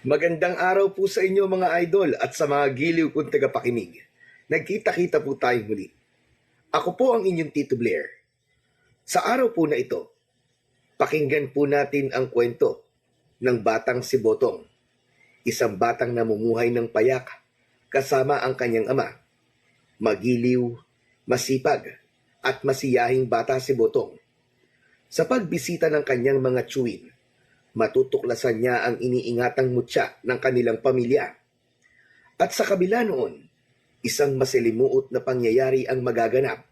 Magandang araw po sa inyo mga idol at sa mga giliw kong tagapakinig. Nagkita-kita po tayong muli. Ako po ang inyong Tito Blair. Sa araw po na ito, pakinggan po natin ang kwento ng batang si Botong. Isang batang namumuhay ng payak kasama ang kanyang ama. Magiliw, masipag at masiyahing bata si Botong. Sa pagbisita ng kanyang mga tsuwin, matutuklasan niya ang iniingatang mutya ng kanilang pamilya. At sa kabila noon, isang masalimuot na pangyayari ang magaganap.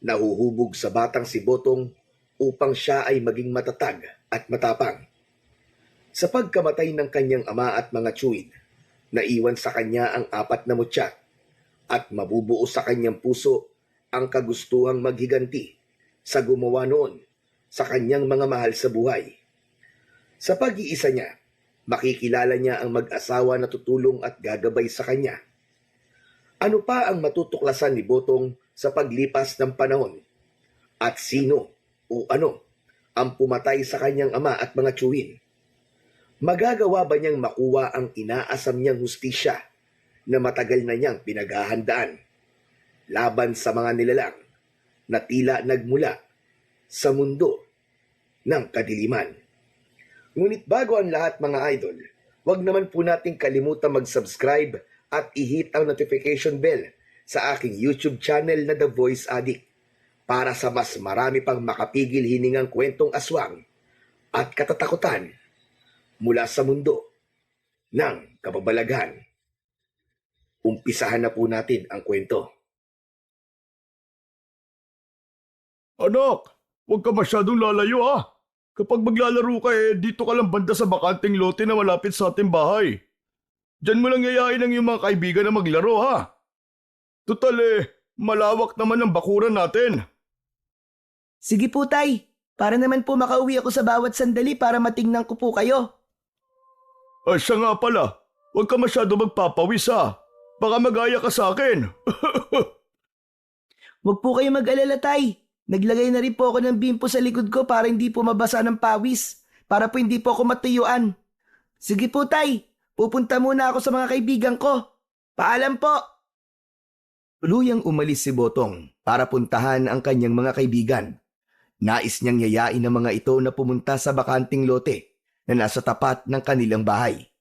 Nahuhubog sa batang si Botong upang siya ay maging matatag at matapang. Sa pagkamatay ng kanyang ama at mga tsuwin, naiwan sa kanya ang 4 na mutya at mabubuo sa kanyang puso ang kagustuhang maghiganti sa gumawa noon sa kanyang mga mahal sa buhay. Sa pag-iisa niya, makikilala niya ang mag-asawa na tutulong at gagabay sa kanya. Ano pa ang matutuklasan ni Botong sa paglipas ng panahon? At sino o ano ang pumatay sa kanyang ama at mga tsuwin? Magagawa ba niyang makuha ang inaasam niyang hustisya na matagal na niyang pinaghahandaan laban sa mga nilalang na tila nagmula sa mundo ng kadiliman? Ngunit bago ang lahat mga idol, huwag naman po nating kalimutan mag-subscribe at i-hit ang notification bell sa aking YouTube channel na The Voice Addict para sa mas marami pang makapigil hiningang kwentong aswang at katatakutan mula sa mundo ng kababalaghan. Umpisahan na po natin ang kwento. Anak, huwag ka masyadong lalayo ha. Kapag maglalaro ka dito ka lang banda sa bakanting lote na malapit sa ating bahay. Diyan mo lang yayain ang iyong mga kaibigan na maglaro ha. Tutal malawak naman ang bakuran natin. Sige po, Tay. Para naman po makauwi ako sa bawat sandali para matingnan ko po kayo. Siya nga pala, huwag ka masyado magpapawis ha. Baka magaya ka sa akin. Huwag po kayo mag-alala, Tay. Naglagay na rin po ako ng bimpo sa likod ko para hindi po mabasa ng pawis. Para po hindi po ako matuyuan. Sige po, Tay. Pupunta muna ako sa mga kaibigan ko. Paalam po. Tuluyang umalis si Botong para puntahan ang kanyang mga kaibigan. Nais niyang yayain ang mga ito na pumunta sa bakanting lote na nasa tapat ng kanilang bahay.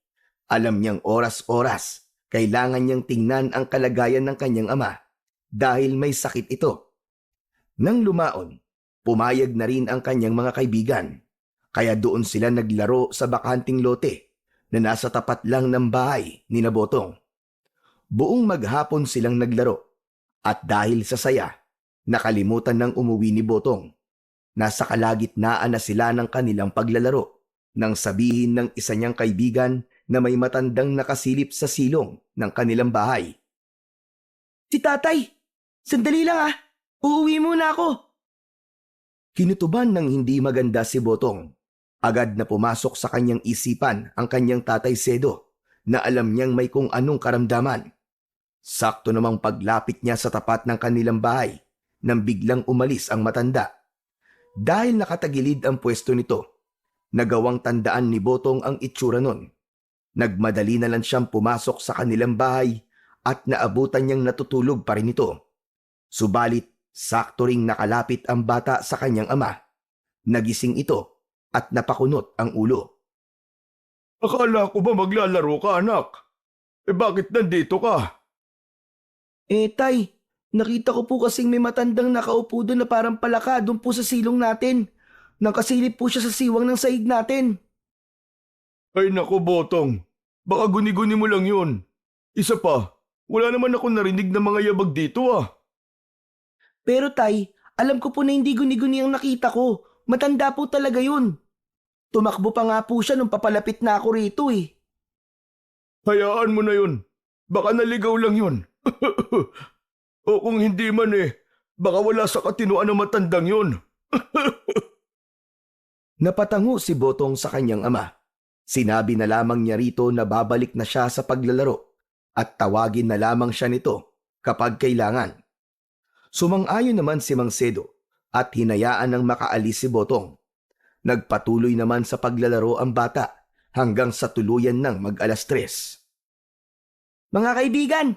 Alam niyang oras-oras, kailangan niyang tingnan ang kalagayan ng kanyang ama dahil may sakit ito. Nang lumaon, pumayag na rin ang kanyang mga kaibigan, kaya doon sila naglaro sa bakanting lote na nasa tapat lang ng bahay ni Botong. Buong maghapon silang naglaro at dahil sa saya, nakalimutan ng umuwi ni Botong. Nasa kalagitnaan na sila ng kanilang paglalaro nang sabihin ng isa niyang kaibigan na may matandang nakasilip sa silong ng kanilang bahay. Si Tatay, sandali lang ah. Uuwi muna ako. Kinutuban ng hindi maganda si Botong. Agad na pumasok sa kanyang isipan ang kanyang tatay Sedo na alam niyang may kung anong karamdaman. Sakto namang paglapit niya sa tapat ng kanilang bahay nang biglang umalis ang matanda. Dahil nakatagilid ang pwesto nito, nagawang tandaan ni Botong ang itsura nun. Nagmadali na lang siyang pumasok sa kanilang bahay at naabutan niyang natutulog pa rin ito. Subalit, sakto ring nakalapit ang bata sa kanyang ama. Nagising ito at napakunot ang ulo. Akala ko ba maglalaro ka anak? Bakit nandito ka? Tay, nakita ko po kasing may matandang nakaupo doon na parang palaka doon po sa silong natin. Nakasilip po siya sa siwang ng sahig natin. Ay naku Botong, baka guni-guni mo lang yun. Isa pa, wala naman ako narinig na mga yabag dito ah. Pero Tay, alam ko po na hindi guni-guni ang nakita ko. Matanda po talaga yun. Tumakbo pa nga po siya nung papalapit na ako rito eh. Hayaan mo na yun. Baka naligaw lang yun. O kung hindi man baka wala sa katinuan ng matandang yun. Napatango si Botong sa kanyang ama. Sinabi na lamang niya rito na babalik na siya sa paglalaro at tawagin na lamang siya nito kapag kailangan. Sumang-ayon naman si Mang Sedo at hinayaan ng makaalis si Botong. Nagpatuloy naman sa paglalaro ang bata hanggang sa tuluyan ng mag-alas 3. Mga kaibigan,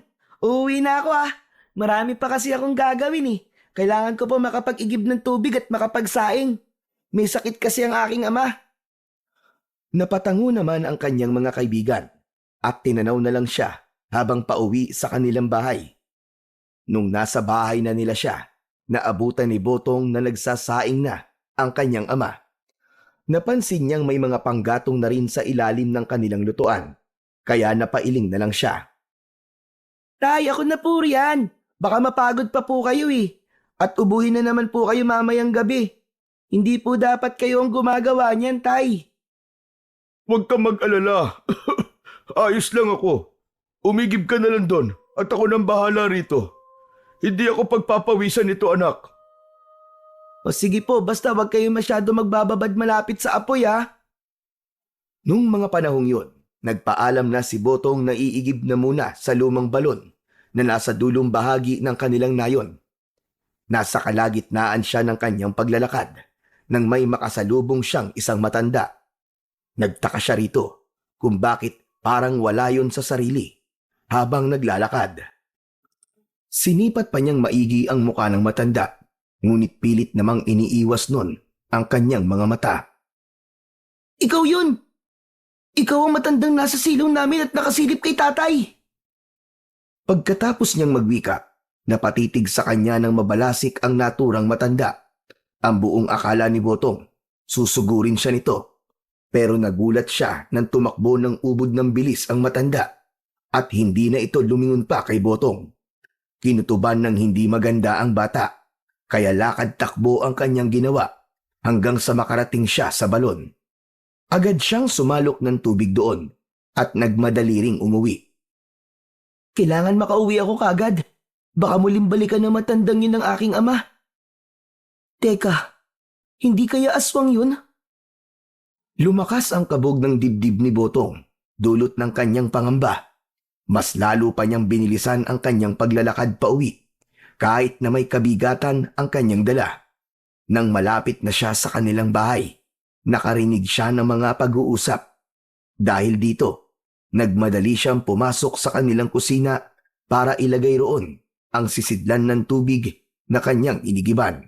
uuwi na ako ah. Marami pa kasi akong gagawin eh. Kailangan ko po makapag-igib ng tubig at makapagsaing. May sakit kasi ang aking ama. Napatango naman ang kanyang mga kaibigan at tinanaw na lang siya habang pauwi sa kanilang bahay. Nung nasa bahay na nila siya, naabutan ni Botong na nagsasaing na ang kanyang ama. Napansin niyang may mga panggatong na rin sa ilalim ng kanilang lutuan, kaya napailing na lang siya. Tay, ako na po riyan. Baka mapagod pa po kayo eh. At ubuhin na naman po kayo mamayang gabi. Hindi po dapat kayo ang gumagawa niyan, Tay. Huwag kang mag-alala. Ayos lang ako. Umigib ka na lang doon at ako nang bahala rito. Hindi ako pagpapawisan nito, anak. O sige po, basta wag kayo masyado magbababad malapit sa apoy ha. Nung mga panahong yun, nagpaalam na si Botong na iigib na muna sa lumang balon na nasa dulong bahagi ng kanilang nayon. Nasa kalagitnaan siya ng kanyang paglalakad nang may makasalubong siyang isang matanda. Nagtaka siya rito kung bakit parang wala yon sa sarili habang naglalakad. Sinipat pa niyang maigi ang muka ng matanda, ngunit pilit namang iniiwas nun ang kanyang mga mata. Ikaw yun! Ikaw ang matandang nasa silong namin at nakasilip kay tatay. Pagkatapos niyang magwika, napatitig sa kanya ng mabalasik ang naturang matanda. Ang buong akala ni Botong, susugurin siya nito. Pero nagulat siya nang tumakbo ng ubod ng bilis ang matanda at hindi na ito lumingon pa kay Botong. Kinutuban ng hindi maganda ang bata, kaya lakad takbo ang kanyang ginawa hanggang sa makarating siya sa balon. Agad siyang sumalok ng tubig doon at nagmadali ring umuwi. Kailangan makauwi ako kagad. Baka muling balikan ng matandang yun ng aking ama. Teka, hindi kaya aswang yun? Lumakas ang kabog ng dibdib ni Botong, dulot ng kanyang pangamba. Mas lalo pa niyang binilisan ang kanyang paglalakad pauwi, kahit na may kabigatan ang kanyang dala. Nang malapit na siya sa kanilang bahay, nakarinig siya ng mga pag-uusap. Dahil dito, nagmadali siyang pumasok sa kanilang kusina para ilagay roon ang sisidlan ng tubig na kanyang inigiban.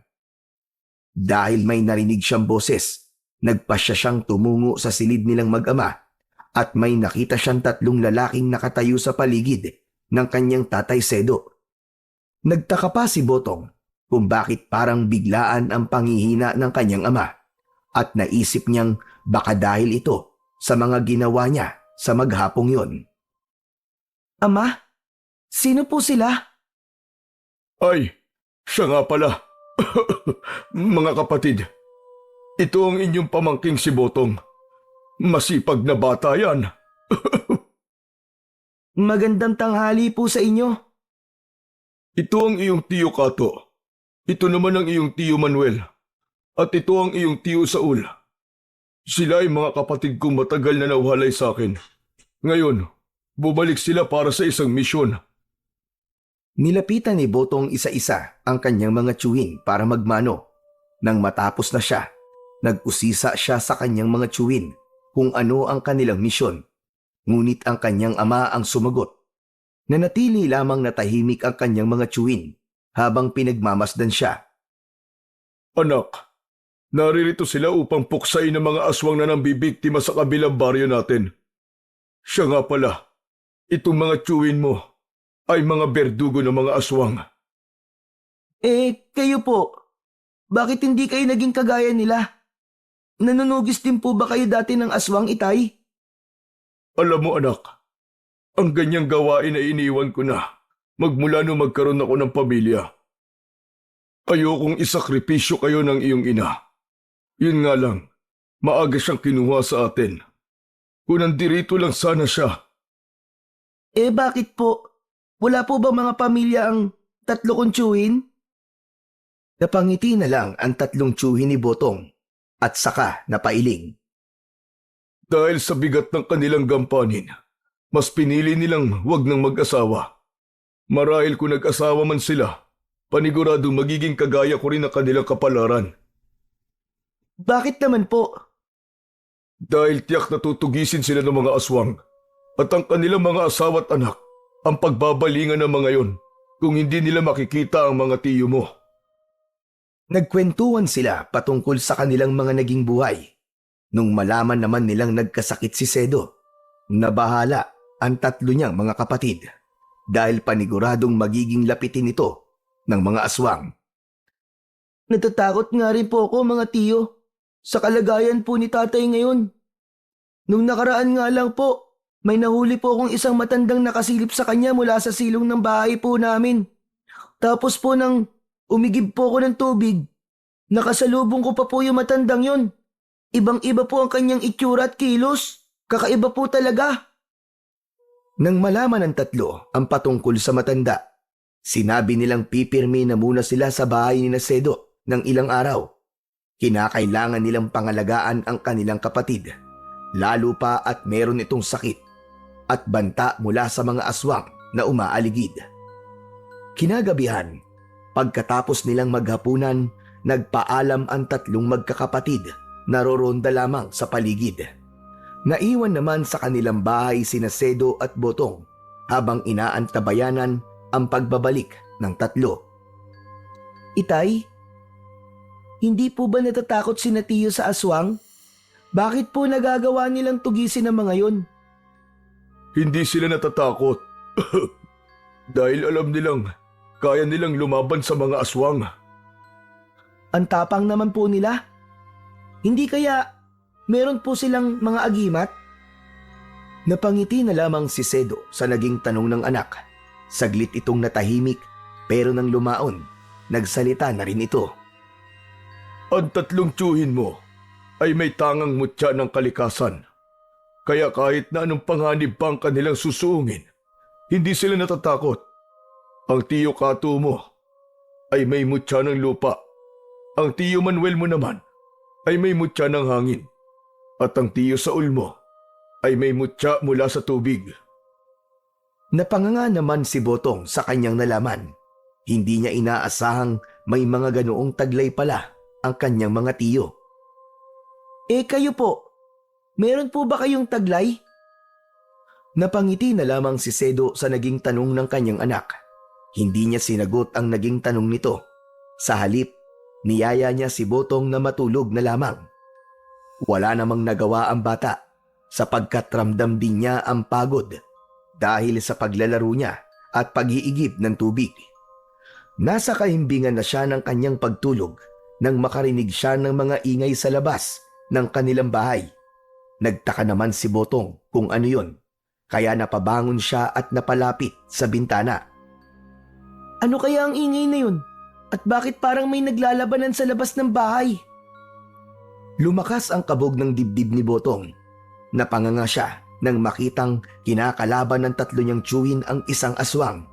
Dahil may narinig siyang boses, nagpasya siyang tumungo sa silid nilang mag-ama at may nakita siyang 3 lalaking nakatayo sa paligid ng kanyang tatay Sedo. Nagtaka pa si Botong kung bakit parang biglaan ang panghihina ng kanyang ama at naisip niyang baka dahil ito sa mga ginawa niya sa maghapong yon. Ama, sino po sila? Ay, siya nga pala. Mga kapatid, ito ang inyong pamangking si Botong. Masipag na bata yan. Magandang tanghali po sa inyo. Ito ang iyong tiyo Kato. Ito naman ang iyong tiyo Manuel. At ito ang iyong tiyo Saul. Sila ay mga kapatid kong matagal na nawalay sa akin. Ngayon, bubalik sila para sa isang misyon. Nilapitan ni Botong isa-isa ang kanyang mga tiyuhin para magmano. Nang matapos na siya, nag-usisa siya sa kanyang mga tiyuhin kung ano ang kanilang misyon. Ngunit ang kanyang ama ang sumagot. Nanatili lamang na tahimik ang kanyang mga tiyuhin habang pinagmamasdan siya. Anak, naririto sila upang puksain ang mga aswang na nambibiktima sa kabilang baryo natin. Siya nga pala, itong mga tiyuhin mo ay mga berdugo ng mga aswang. Kayo po. Bakit hindi kayo naging kagaya nila? Nanunugis din po ba kayo dati ng aswang, itay? Alam mo anak, ang ganyang gawain ay iniwan ko na magmula nung magkaroon ako ng pamilya. Ayokong isakripisyo kayo ng iyong ina. Yun nga lang, maaga siyang kinuha sa atin. Kung nandirito lang sana siya. Bakit po? Wala po ba mga pamilya ang 3 kong tiyuhin? Napangiti na lang ang 3 tiyuhin ni Botong at saka napailing. Dahil sa bigat ng kanilang gampanin, mas pinili nilang wag nang mag-asawa. Marahil kung nag-asawa man sila, panigurado magiging kagaya ko rin ang kanilang kapalaran. Bakit naman po? Dahil tiyak na tutugisin sila ng mga aswang at ang kanilang mga asawa at anak ang pagbabalingan ng mga yon kung hindi nila makikita ang mga tiyo mo. Nagkwentuhan sila patungkol sa kanilang mga naging buhay. Nung malaman naman nilang nagkasakit si Sedo, nabahala ang tatlo niyang mga kapatid dahil paniguradong magiging lapitin ito ng mga aswang. Natatakot nga rin po ako mga tiyo sa kalagayan po ni tatay ngayon. Nung nakaraan nga lang po, may nahuli po akong isang matandang nakasilip sa kanya mula sa silong ng bahay po namin. Tapos po nang umigib po ako ng tubig, nakasalubong ko pa po yung matandang yun. Ibang-iba po ang kanyang itsura at kilos. Kakaiba po talaga. Nang malaman ng tatlo ang patungkol sa matanda, sinabi nilang pipirmi na muna sila sa bahay ni Sedo ng ilang araw. Kinakailangan nilang pangalagaan ang kanilang kapatid, lalo pa at meron itong sakit at banta mula sa mga aswang na umaaligid. Kinagabihan, pagkatapos nilang maghapunan, nagpaalam ang tatlong magkakapatid na roronda lamang sa paligid. Naiwan naman sa kanilang bahay sina Sedo at Botong habang inaantabayanan ang pagbabalik ng tatlo. Itay, hindi po ba natatakot sina tiyo sa aswang? Bakit po nagagawa nilang tugisin ang mga yon? Hindi sila natatakot dahil alam nilang kaya nilang lumaban sa mga aswang. Ang tapang naman po nila. Hindi kaya meron po silang mga agimat? Napangiti na lamang si Sedo sa naging tanong ng anak. Saglit itong natahimik pero nang lumaon, nagsalita na rin ito. Ang tatlong tiyuhin mo ay may tangang mutya ng kalikasan. Kaya kahit na anong panganib pa ang kanilang susuungin, hindi sila natatakot. Ang tiyo Kato mo ay may mutya ng lupa. Ang tiyo Manuel mo naman ay may mutya ng hangin. At ang tiyo Saul mo ay may mutya mula sa tubig. Napanganga naman si Botong sa kanyang nalaman. Hindi niya inaasahang may mga ganoong taglay pala ang kanyang mga tiyo. Kayo po, meron po ba kayong taglay? Napangiti na lamang si Sedo sa naging tanong ng kanyang anak. Hindi niya sinagot ang naging tanong nito. Sa halip, niyaya niya si Botong na matulog na lamang. Wala namang nagawa ang bata sapagkat ramdam din niya ang pagod dahil sa paglalaro niya at pag-iigib ng tubig. Nasa kahimbingan na siya ng kanyang pagtulog nang makarinig siya ng mga ingay sa labas ng kanilang bahay. Nagtaka naman si Botong kung ano yon, kaya napabangon siya at napalapit sa bintana. Ano kaya ang ingay na yun? At bakit parang may naglalabanan sa labas ng bahay? Lumakas ang kabog ng dibdib ni Botong. Napanganga siya nang makitang kinakalaban ng tatlo niyang tiyuhin ang isang aswang.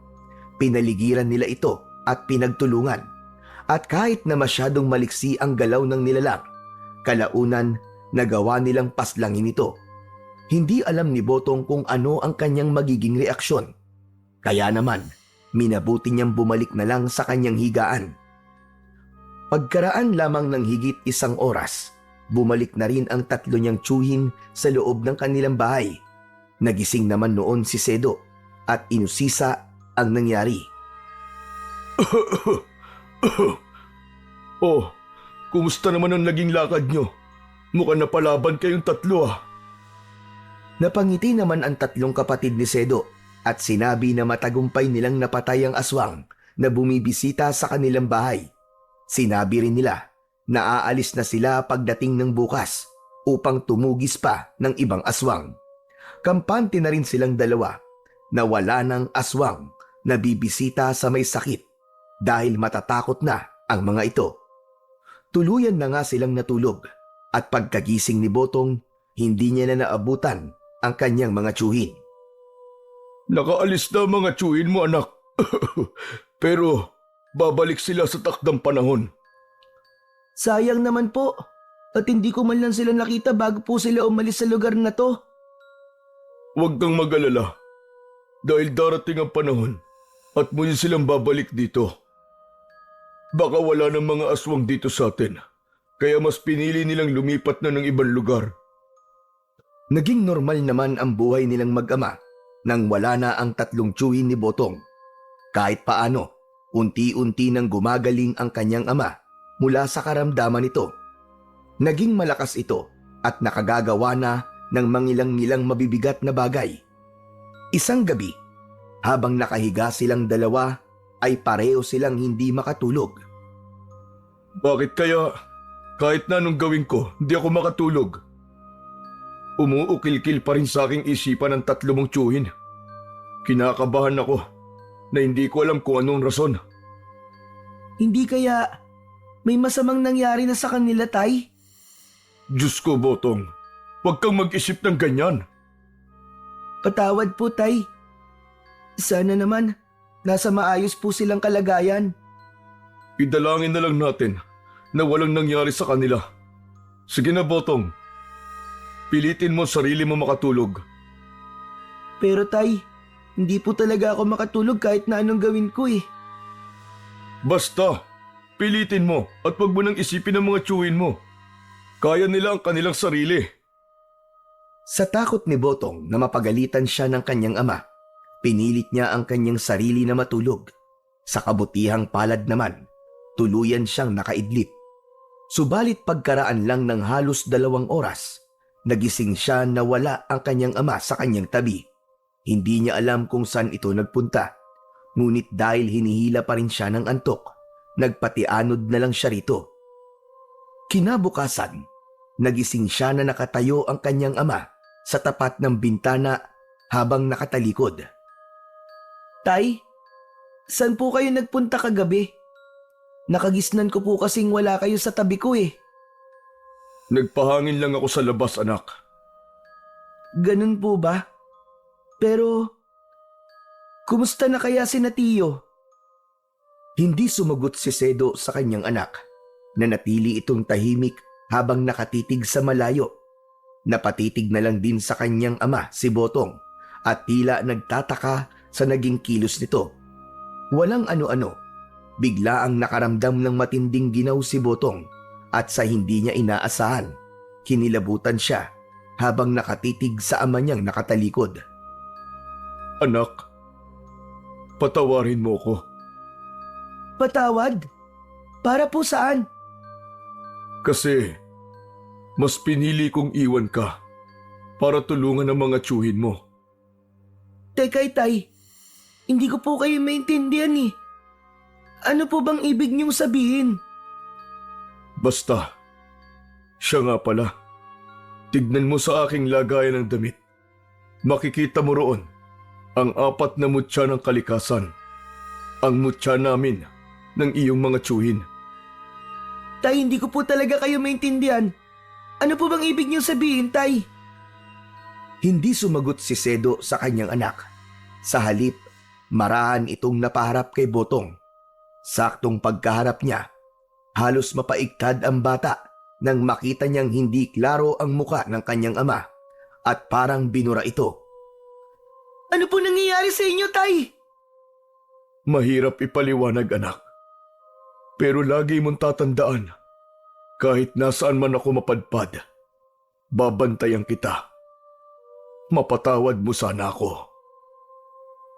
Pinaligiran nila ito at pinagtulungan. At kahit na masyadong maliksi ang galaw ng nilalang, kalaunan nagawa nilang paslangin ito. Hindi alam ni Botong kung ano ang kanyang magiging reaksyon. Kaya naman, minabuti niyang bumalik na lang sa kanyang higaan. Pagkaraan lamang ng higit isang oras, bumalik na rin ang tatlo niyang tiyuhin sa loob ng kanilang bahay. Nagising naman noon si Sedo at inusisa ang nangyari. Oh, kumusta naman ang naging lakad nyo? Mukhang napalaban kayong tatlo ah. Napangiti naman ang tatlong kapatid ni Sedo at sinabi na matagumpay nilang napatay ang aswang na bumibisita sa kanilang bahay. Sinabi rin nila na aalis na sila pagdating ng bukas upang tumugis pa ng ibang aswang. Kampante na rin silang dalawa na wala ng aswang na bibisita sa may sakit dahil matatakot na ang mga ito. Tuluyan na nga silang natulog at pagkagising ni Botong, hindi niya na naabutan ang kanyang mga tiyuhin. Nakaalis na mga tiyuhin mo anak. Pero babalik sila sa takdang panahon. Sayang naman po at hindi ko man lang sila nakita bago po sila umalis sa lugar na to. Huwag kang mag-alala dahil darating ang panahon at muli silang babalik dito. Baka wala ng mga aswang dito sa atin, kaya mas pinili nilang lumipat na ng ibang lugar. Naging normal naman ang buhay nilang mag-ama nang wala na ang tatlong tiyuhin ni Botong. Kahit paano, unti-unti nang gumagaling ang kanyang ama mula sa karamdaman nito. Naging malakas ito at nakagagawa na ng mangilang-ngilang mabibigat na bagay. Isang gabi, habang nakahiga silang dalawa, ay pareho silang hindi makatulog. Bakit kaya kahit na anong gawin ko, hindi ako makatulog? Umuukil-kil pa rin sa aking isipan ng tatlo mong tiyuhin. Kinakabahan ako na hindi ko alam kung anong rason. Hindi kaya may masamang nangyari na sa kanila, Tay? Diyos ko, Botong, huwag kang mag-isip ng ganyan. Patawad po, Tay. Sana naman nasa maayos po silang kalagayan. Idalangin na lang natin na walang nangyari sa kanila. Sige na, Botong. Pilitin mo sarili mo makatulog. Pero Tay, hindi po talaga ako makatulog kahit na anong gawin ko eh. Basta, pilitin mo at wag mo nang isipin ang mga tiyuhin mo. Kaya nila ang kanilang sarili. Sa takot ni Botong na mapagalitan siya ng kanyang ama, pinilit niya ang kanyang sarili na matulog. Sa kabutihang palad naman, tuluyan siyang nakaidlip. Subalit pagkaraan lang ng halos 2 oras, nagising siya na wala ang kanyang ama sa kanyang tabi. Hindi niya alam kung saan ito nagpunta. Ngunit dahil hinihila pa rin siya ng antok, nagpatianod na lang siya rito. Kinabukasan, nagising siya na nakatayo ang kanyang ama sa tapat ng bintana habang nakatalikod. Tay, saan po kayo nagpunta kagabi? Nakagisnan ko po kasing wala kayo sa tabi ko eh. Nagpahangin lang ako sa labas, anak. Ganun po ba? Pero, kumusta na kaya si Tiyo? Hindi sumagot si Sedo sa kanyang anak. Nanatili itong tahimik habang nakatitig sa malayo. Napatitig na lang din sa kanyang ama si Botong at tila nagtataka sa naging kilos nito. Walang ano-ano, bigla ang nakaramdam ng matinding ginaw si Botong at sa hindi niya inaasahan, kinilabutan siya habang nakatitig sa ama niyang nakatalikod. Anak, patawarin mo ko. Patawad? Para po saan? Kasi mas pinili kong iwan ka para tulungan ang mga tiyuhin mo. Teka, Tay, hindi ko po kayo maintindihan eh. Ano po bang ibig niyong sabihin? Basta, siya nga pala. Tignan mo sa aking lagayan ng damit. Makikita mo roon ang 4 na mutya ng kalikasan. Ang mutya namin ng iyong mga tiyuhin. Tay, hindi ko po talaga kayo maintindihan. Ano po bang ibig niyong sabihin, Tay? Hindi sumagot si Sedo sa kanyang anak. Sa halip, marahan itong napaharap kay Botong. Saktong pagkaharap niya, halos mapaigtad ang bata nang makita niyang hindi klaro ang muka ng kanyang ama at parang binura ito. Ano po nangyayari sa inyo, Tay? Mahirap ipaliwanag, anak. Pero lagi mong tatandaan, kahit nasaan man ako mapadpad, babantayan kita. Mapatawad mo sana ako.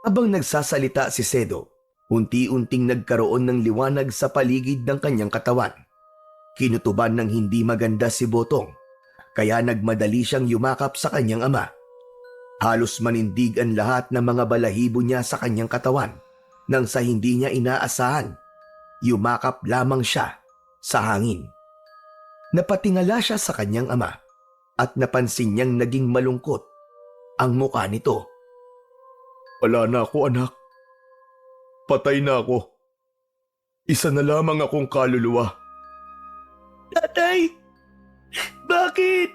Habang nagsasalita si Sedo, unti-unting nagkaroon ng liwanag sa paligid ng kanyang katawan. Kinutuban ng hindi maganda si Botong, kaya nagmadali siyang yumakap sa kanyang ama. Halos manindig ang lahat ng mga balahibo niya sa kanyang katawan nang sa hindi niya inaasahan, yumakap lamang siya sa hangin. Napatingala siya sa kanyang ama at napansin niyang naging malungkot ang mukha nito. Wala na ako, anak. Patay na ako. Isa na lamang akong kaluluwa. Tatay! Bakit?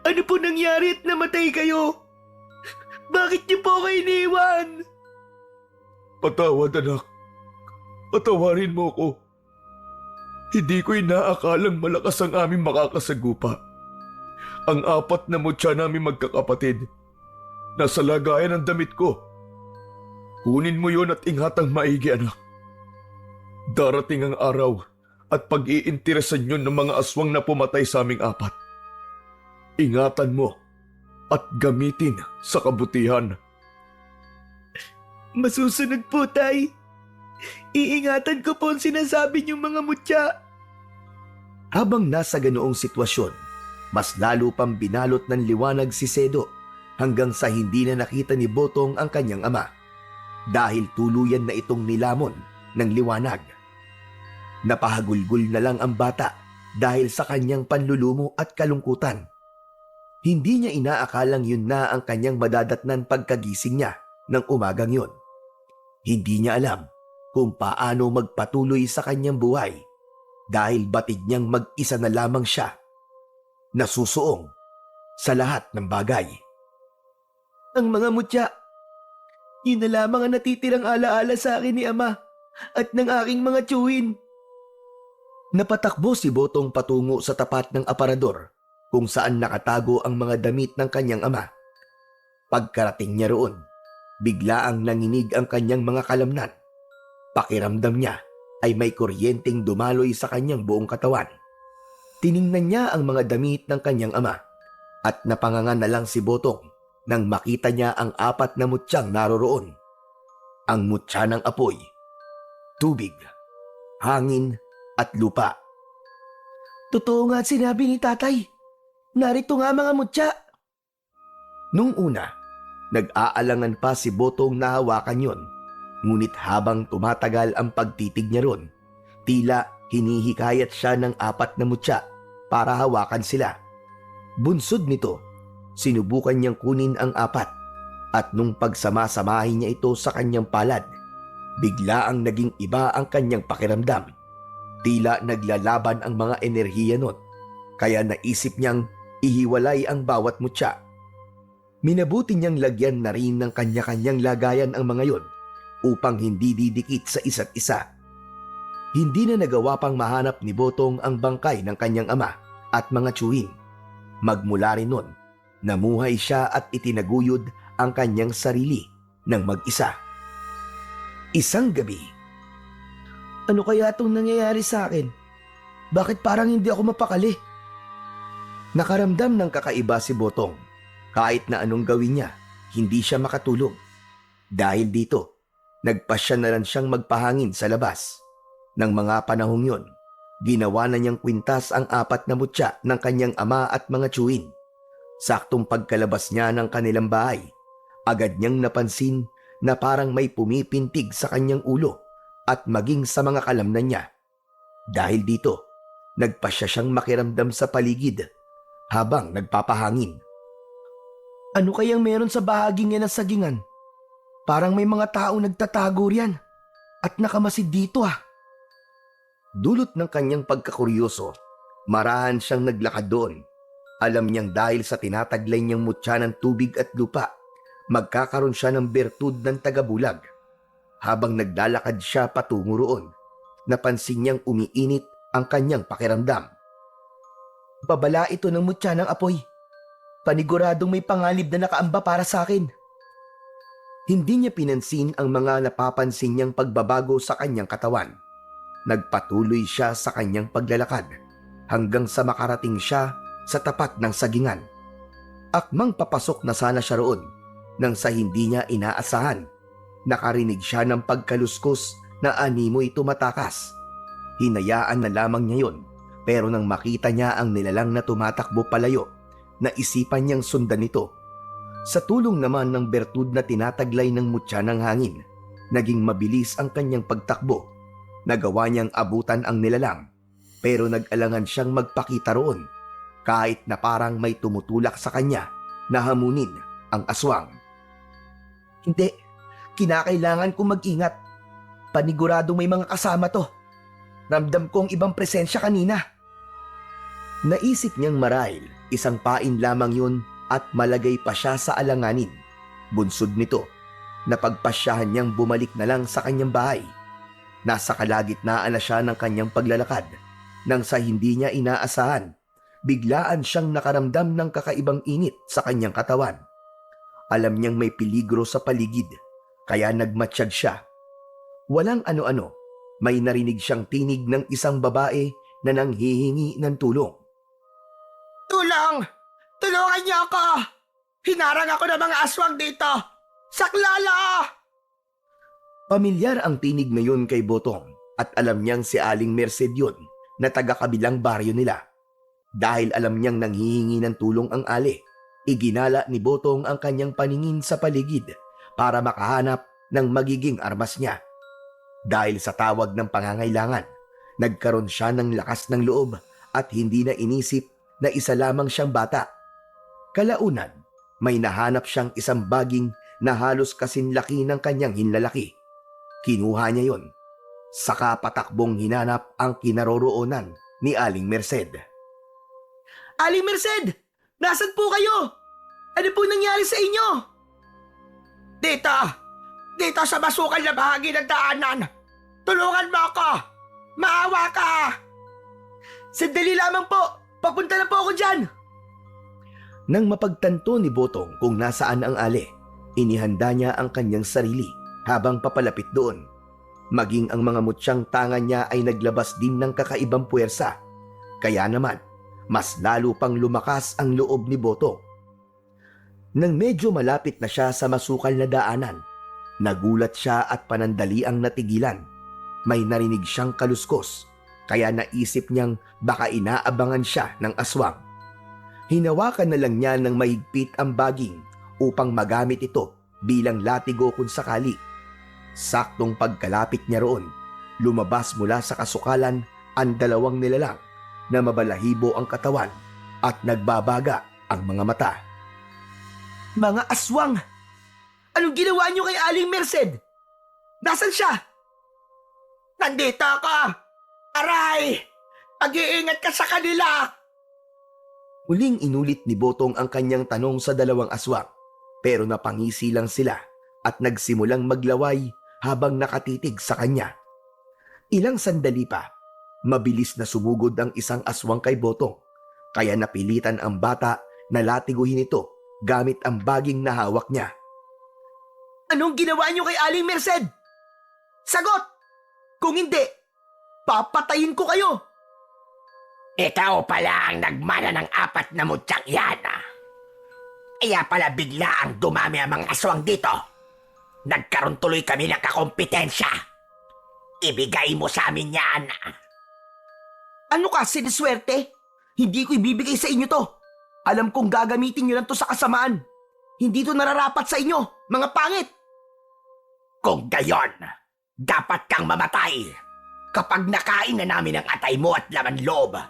Ano po nangyari at namatay kayo? Bakit niyo po kayo iniwan? Patawad, anak. Patawarin mo ko. Hindi ko inaakalang malakas ang aming makakasagupa. Ang 4 na mutya namin magkakapatid. Nasa lagayan ng damit ko. Kunin mo yon at inghatang maigi, anak. Darating ang araw at pag-iinteresan yun ng mga aswang na pumatay sa aming 4. Ingatan mo at gamitin sa kabutihan. Masusunod po, Tay. Iingatan ko po ang sinasabi niyong mga mutya. Habang nasa ganoong sitwasyon, mas lalo pang binalot ng liwanag si Sedo hanggang sa hindi na nakita ni Botong ang kanyang ama dahil tuluyan na itong nilamon ng liwanag. Napahagulgul na lang ang bata dahil sa kanyang panlulumo at kalungkutan. Hindi niya inaakalang yun na ang kanyang madadatnan pagkagising niya ng umagang yun. Hindi niya alam kung paano magpatuloy sa kanyang buhay dahil batid niyang mag-isa na lamang siya, nasusuong sa lahat ng bagay. Ang mga mutya, yun na lamang ang natitirang alaala sa akin ni Ama at ng aking mga tiyuhin. Napatakbo si Botong patungo sa tapat ng aparador kung saan nakatago ang mga damit ng kanyang ama. Pagkarating niya roon, biglaang nanginig ang kanyang mga kalamnan. Pakiramdam niya ay may kuryenteng dumaloy sa kanyang buong katawan. Tiningnan niya ang mga damit ng kanyang ama at napanganga na lang si Botong nang makita niya ang 4 na mutyang naroroon. Ang mutya ng apoy, tubig, hangin at lupa. Totoo nga sinabi ni Tatay. Narito nga mga mutya. Nung una, nag-aalangan pa si Botong na hawakan yon. Ngunit habang tumatagal ang pagtitig niya ron, tila hinihikayat siya ng 4 na mutya para hawakan sila. Bunsod nito, sinubukan niyang kunin ang 4 at nung pagsamasamahin niya ito sa kanyang palad, biglaang naging iba ang kanyang pakiramdam. Tila naglalaban ang mga enerhiya nun, kaya naisip niyang ihiwalay ang bawat mutya. Minabuti niyang lagyan na rin ng kanya-kanyang lagayan ang mga yon upang hindi didikit sa isa't isa. Hindi na nagawa pang mahanap ni Botong ang bangkay ng kanyang ama at mga tiyuhin. Magmula rin nun, namuhay siya at itinaguyod ang kanyang sarili ng mag-isa. Isang gabi. Ano kaya itong nangyayari sa akin? Bakit parang hindi ako mapakali? Nakaramdam ng kakaiba si Botong. Kahit na anong gawin niya, hindi siya makatulog. Dahil dito, nagpasya na lang siyang magpahangin sa labas. Nang mga panahong yon, ginawa na niyang kwintas ang 4 na mutya ng kanyang ama at mga tiyuhin. Saktong pagkalabas niya ng kanilang bahay, agad niyang napansin na parang may pumipintig sa kanyang ulo at maging sa mga kalamnan niya. Dahil dito, nagpasya siyang makiramdam sa paligid habang nagpapahangin. Ano kayang meron sa bahaging yan ng sagingan? Parang may mga taong nagtatago riyan at nakamasid dito ah. Dulot ng kanyang pagkakuryoso, marahan siyang naglakad doon. Alam niyang dahil sa tinataglay niyang mutya ng tubig at lupa, magkakaroon siya ng bertud ng tagabulag. Habang naglalakad siya patungo roon, napansin niyang umiinit ang kanyang pakiramdam. Babala ito ng mutya ng apoy. Paniguradong may pangalib na nakaamba para sa akin. Hindi niya pinansin ang mga napapansin niyang pagbabago sa kanyang katawan. Nagpatuloy siya sa kanyang paglalakad hanggang sa makarating siya sa tapat ng sagingan. Akmang papasok na sana siya roon nang sa hindi niya inaasahan. Nakarinig siya ng pagkaluskos na animoy tumatakas. Hinayaan na lamang niya yon, pero nang makita niya ang nilalang na tumatakbo palayo, naisipan niyang sundan ito. Sa tulong naman ng bertud na tinataglay ng mutya ng hangin, naging mabilis ang kanyang pagtakbo. Nagawa niyang abutan ang nilalang, pero nag-alangan siyang magpakita roon, kahit na parang may tumutulak sa kanya na hamunin ang aswang. Hindi, kinakailangan kong mag-ingat. Paniguradong may mga kasama to. Ramdam kong ibang presensya kanina. Naisip niyang marahil isang pain lamang yun at malagay pa siya sa alanganin. Bunsod nito, napagpasyahan niyang bumalik na lang sa kanyang bahay. Nasa kalagitnaan na siya ng kanyang paglalakad nang sa hindi niya inaasahan, biglaan siyang nakaramdam ng kakaibang init sa kanyang katawan. Alam niyang may peligro sa paligid, kaya nagmatsyag siya. Walang ano-ano, may narinig siyang tinig ng isang babae na nanghihingi ng tulong. Tulong! Tulungan niyo ako! Hinarang ako ng mga aswang dito! Saklala! Pamilyar ang tinig ngayon kay Botong at alam niyang si Aling Merced yun na taga-kabilang baryo nila. Dahil alam niyang nanghihingi ng tulong ang Ali, iginala ni Botong ang kanyang paningin sa paligid para makahanap ng magiging armas niya. Dahil sa tawag ng pangangailangan, nagkaroon siya ng lakas ng loob at hindi na inisip na isa lamang siyang bata. Kalaunan, may nahanap siyang isang baging na halos kasinlaki ng kanyang hinlalaki. Kinuha niya yon. Saka patakbong hinanap ang kinaroroonan ni Aling Merced. Aling Merced! Nasaan po kayo? Ano po nangyari sa inyo? Dito! Dito sa masukal na bahagi ng daanan! Tulungan mo ako! Maawa ka! Sandali lamang po! Papunta na po ako dyan! Nang mapagtanto ni Botong kung nasaan ang Ali, inihanda niya ang kanyang sarili habang papalapit doon. Maging ang mga mutsyang tanga niya ay naglabas din ng kakaibang puwersa. Kaya naman, mas lalo pang lumakas ang loob ni Botong. Nang medyo malapit na siya sa masukal na daanan, nagulat siya at panandaliang natigilan. May narinig siyang kaluskos, kaya naisip niyang baka inaabangan siya ng aswang. Hinawakan na lang niya ng mahigpit ang baging upang magamit ito bilang latigo kung sakali. Saktong pagkalapit niya roon, lumabas mula sa kasukalan ang dalawang nilalang na mabalahibo ang katawan at nagbabaga ang mga mata. Mga aswang! Anong ginawa niyo kay Aling Merced? Nasaan siya? Nandito ako! Aray! Pag-iingat ka sa kanila! Muling inulit ni Botong ang kanyang tanong sa dalawang aswang, pero napangisi lang sila at nagsimulang maglaway habang nakatitig sa kanya. Ilang sandali pa, mabilis na sumugod ang isang aswang kay Botong, kaya napilitan ang bata na latiguhin ito gamit ang baging na hawak niya. Anong ginawa niyo kay Aling Merced? Sagot! Kung hindi, papatayin ko kayo! Ikaw pala ang nagmana ng 4 na mutyak yan. Kaya pala bigla ang dumami ang mga aswang dito. Nagkaroon tuloy kami ng kakompetensya. Ibigay mo sa amin yan. Ano ka, siniswerte? Hindi ko ibibigay sa inyo to. Alam kong gagamitin nyo lang to sa kasamaan. Hindi to nararapat sa inyo, mga pangit. Kung gayon, dapat kang mamatay. Kapag nakain na namin ang atay mo at laman loob,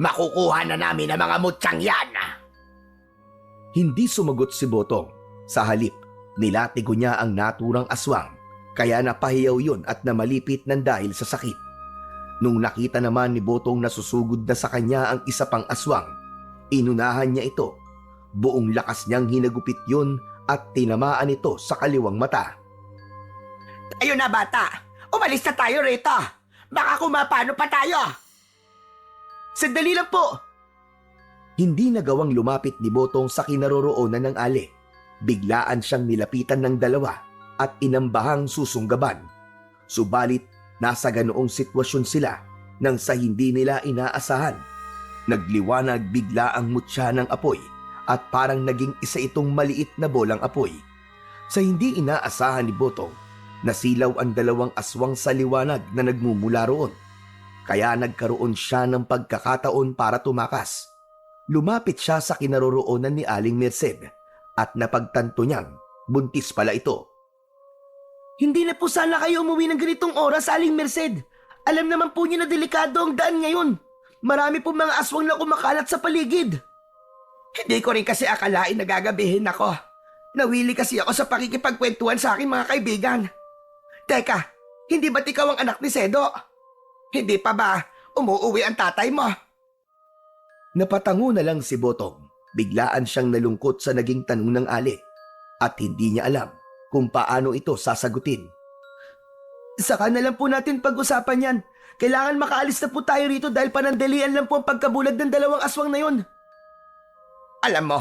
makukuha na namin ang mga mutsyang yan. Hindi sumagot si Botong. Sa halip, nilatigo niya ang naturang aswang, kaya napahiyaw yun at namalipit ng dahil sa sakit. Nung nakita naman ni Botong na susugod na sa kanya ang isa pang aswang, inunahan niya ito. Buong lakas niyang hinagupit yun at tinamaan ito sa kaliwang mata. Tayo na bata! Umalis na tayo rito! Baka kumapano pa tayo! Sandali lang po! Hindi nagawang lumapit ni Botong sa kinaroroonan ng Ali. Biglaan siyang nilapitan ng dalawa at inambahang susunggaban. Subalit, nasa ganoong sitwasyon sila nang sa hindi nila inaasahan. Nagliwanag bigla ang mutya ng apoy at parang naging isa itong maliit na bolang apoy. Sa hindi inaasahan ni Botong, nasilaw ang dalawang aswang sa liwanag na nagmumula roon. Kaya nagkaroon siya ng pagkakataon para tumakas. Lumapit siya sa kinaroroonan ni Aling Merced at napagtanto niyang buntis pala ito. Hindi na po sana kayo umuwi ng ganitong oras, Aling Merced. Alam naman po niyo na delikado ang daan ngayon. Marami po mga aswang na kumakalat sa paligid. Hindi ko rin kasi akalain na gagabihin ako. Nawili kasi ako sa pakikipagkwentuhan sa aking mga kaibigan. Teka, hindi ba't ikaw ang anak ni Sedo? Hindi pa ba umuuwi ang tatay mo? Napatango na lang si Botong. Biglaan siyang nalungkot sa naging tanong ng Ali at hindi niya alam kung paano ito sasagutin. Saka na lang po natin pag-usapan yan. Kailangan makaalis na po tayo rito dahil panandalian lang po ang pagkabulag ng dalawang aswang na yun. Alam mo,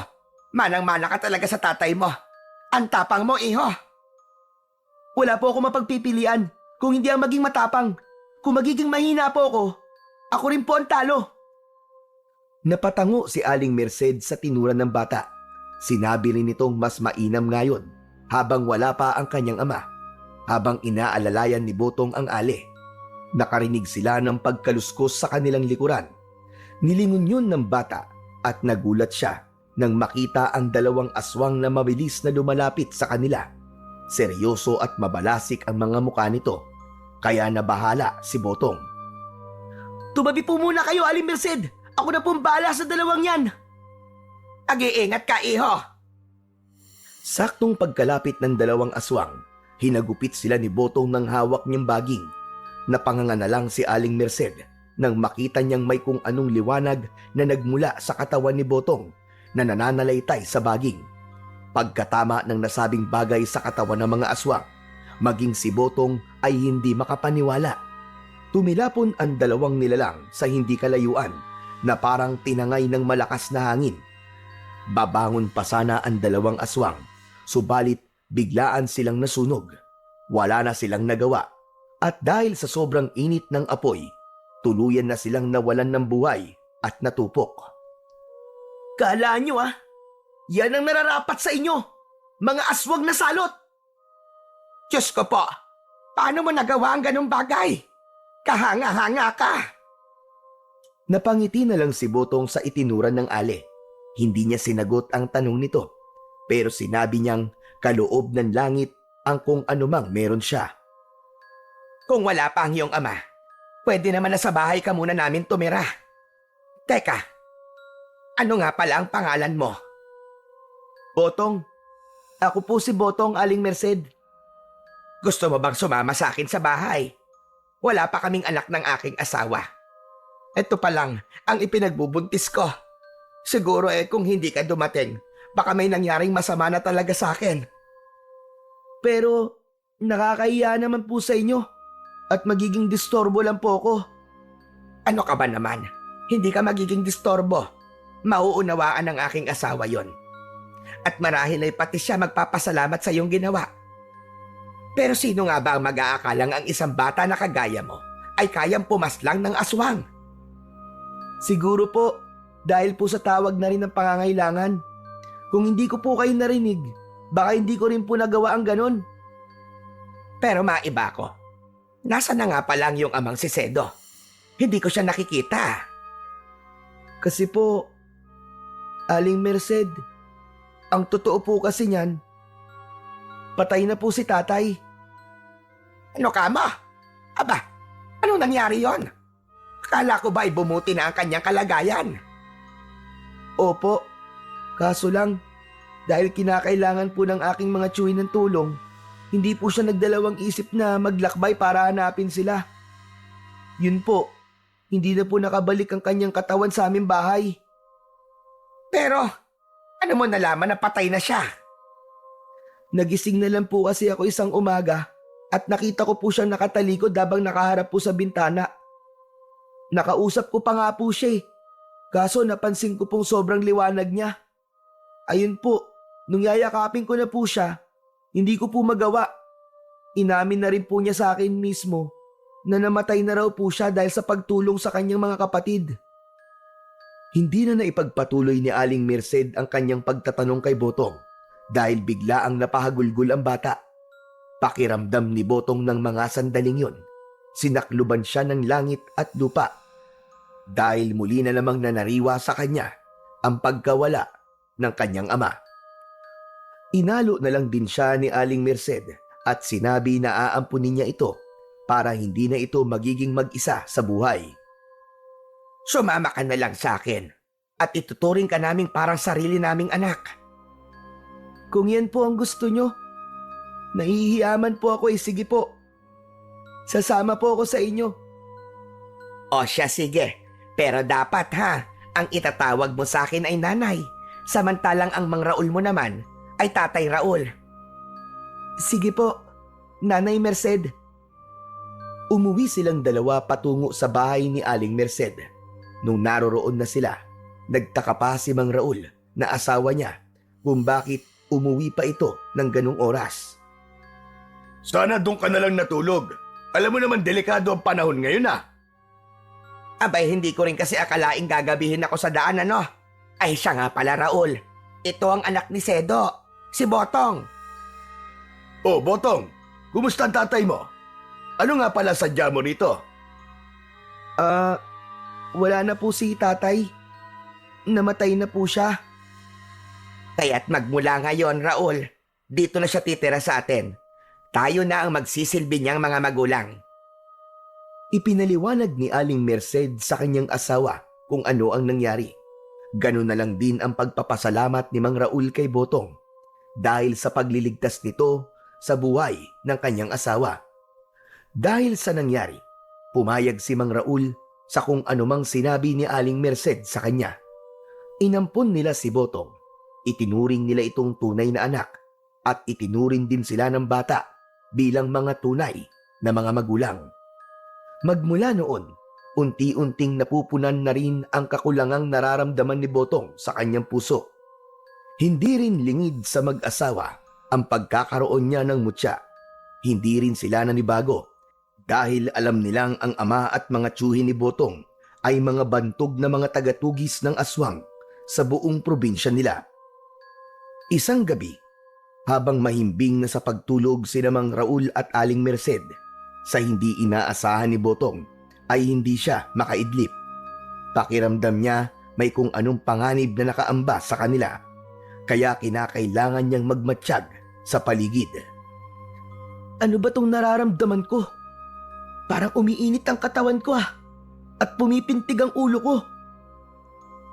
manang-mana ka talaga sa tatay mo. Ang tapang mo, iho. Wala po ako mapagpipilian kung hindi ang maging matapang. Kung magiging mahina po ako rin po ang talo. Napatango si Aling Merced sa tinura ng bata. Sinabi rin nitong mas mainam ngayon habang wala pa ang kanyang ama. Habang inaalalayan ni Botong ang ale, nakarinig sila ng pagkaluskos sa kanilang likuran. Nilingon yun ng bata at nagulat siya nang makita ang dalawang aswang na mabilis na lumalapit sa kanila. Seryoso at mabalasik ang mga mukha nito, kaya nabahala si Botong. Tumabi po muna kayo, Aling Merced. Ako na pong bahala sa dalawang yan. Ag-iingat ka, iho. Saktong pagkalapit ng dalawang aswang, hinagupit sila ni Botong ng hawak niyang baging. Napanganga na lang si Aling Merced nang makita niyang may kung anong liwanag na nagmula sa katawan ni Botong na nananalaytay sa baging. Pagkatama ng nasabing bagay sa katawan ng mga aswang, maging si Botong ay hindi makapaniwala. Tumilapon ang dalawang nilalang sa hindi kalayuan na parang tinangay ng malakas na hangin. Babangon pa sana ang dalawang aswang, subalit biglaan silang nasunog. Wala na silang nagawa at dahil sa sobrang init ng apoy, tuluyan na silang nawalan ng buhay at natupok. Kala nyo yan ang nararapat sa inyo, mga aswang na salot. Diyos ko po, paano mo nagawa ang ganong bagay? Kahanga-hanga ka. Napangiti na lang si Botong sa itinuran ng ale. Hindi niya sinagot ang tanong nito, pero sinabi niyang kaloob ng langit ang kung anumang meron siya. Kung wala pa ang iyong ama, pwede naman na sa bahay ka muna namin tumira. Teka, ano nga pala ang pangalan mo? Botong, ako po si Botong, Aling Merced. Gusto mo bang sumama sa akin sa bahay? Wala pa kaming anak ng aking asawa. Ito pa lang ang ipinagbubuntis ko. Siguro kung hindi ka dumating, baka may nangyaring masama na talaga sa akin. Pero nakakahiya naman po sa inyo at magiging distorbo lang po ako. Ano ka ba naman? Hindi ka magiging distorbo. Mauunawaan ng aking asawa yon. At marahil ay pati siya magpapasalamat sa iyong ginawa. Pero sino nga ba ang mag-aakalang ang isang bata na kagaya mo ay kayang pumaslang ng aswang? Siguro po, dahil po sa tawag na rin ng pangangailangan. Kung hindi ko po kayo narinig, baka hindi ko rin po nagawa ang ganon. Pero maiba ko. Nasa na nga pa lang yung amang si Sedo? Hindi ko siya nakikita. Kasi po, Aling Merced, ang totoo po kasi niyan, patay na po si tatay. Ano ka mo? Aba, ano nangyari yon? Akala ko ba ay bumuti na ang kanyang kalagayan? Opo, kaso lang, dahil kinakailangan po ng aking mga tsuhin ng tulong, hindi po siya nagdalawang isip na maglakbay para hanapin sila. Yun po, hindi na po nakabalik ang kanyang katawan sa aming bahay. Pero, ano mo nalaman na patay na siya? Nagising na lang po kasi ako isang umaga at nakita ko po siyang nakatalikod habang nakaharap po sa bintana. Nakausap ko pa nga po siya kaso napansin ko pong sobrang liwanag niya. Ayun po, nung yayakapin ko na po siya, hindi ko po magawa. Inamin na rin po niya sa akin mismo na namatay na raw po siya dahil sa pagtulong sa kanyang mga kapatid. Hindi na naipagpatuloy ni Aling Merced ang kanyang pagtatanong kay Botong dahil bigla ang napahagulgol ang bata. Pakiramdam ni Botong ng mga sandaling yon, sinakluban siya ng langit at lupa dahil muli na namang nanariwa sa kanya ang pagkawala ng kanyang ama. Inalo na lang din siya ni Aling Merced at sinabi na aampunin niya ito para hindi na ito magiging mag-isa sa buhay. Sumama ka na lang sa akin at ituturing ka naming parang sarili naming anak. Kung yan po ang gusto nyo, nahihiyaman po ako sige po. Sasama po ako sa inyo. O siya sige, pero dapat ang itatawag mo sa akin ay nanay, samantalang ang Mang Raul mo naman ay Tatay Raul. Sige po, Nanay Merced. Umuwi silang dalawa patungo sa bahay ni Aling Merced. Nung naroroon na sila, nagtaka pa si Mang Raul na asawa niya kung bakit umuwi pa ito ng ganung oras. Sana doon ka na lang natulog. Alam mo naman delikado ang panahon ngayon Abay, hindi ko rin kasi akalaing gagabihin ako sa daan, ano? Ay, siya nga pala, Raul. Ito ang anak ni Sedo, si Botong. Oh, Botong, kumusta ang tatay mo? Ano nga pala sadya mo rito? Wala na po si tatay. Namatay na po siya. Kaya't magmula ngayon, Raul, dito na siya titira sa atin. Tayo na ang magsisilbi niyang mga magulang. Ipinaliwanag ni Aling Merced sa kanyang asawa kung ano ang nangyari. Ganun na lang din ang pagpapasalamat ni Mang Raul kay Botong dahil sa pagliligtas nito sa buhay ng kanyang asawa. Dahil sa nangyari, pumayag si Mang Raul sa kung anumang sinabi ni Aling Merced sa kanya. Inampon nila si Botong, itinuring nila itong tunay na anak at itinuring din sila ng bata bilang mga tunay na mga magulang. Magmula noon, unti-unting napupunan na rin ang kakulangang nararamdaman ni Botong sa kanyang puso. Hindi rin lingid sa mag-asawa ang pagkakaroon niya ng mutya. Hindi rin sila nanibago dahil alam nilang ang ama at mga tiyuhin ni Botong ay mga bantog na mga tagatugis ng aswang sa buong probinsya nila. Isang gabi, habang mahimbing na sa pagtulog sina Mang Raul at Aling Merced, sa hindi inaasahan ni Botong ay hindi siya makaidlip. Pakiramdam niya may kung anong panganib na nakaamba sa kanila, kaya kinakailangan niyang magmatsyag sa paligid. Ano ba tong nararamdaman ko? Parang umiinit ang katawan ko at pumipintig ang ulo ko.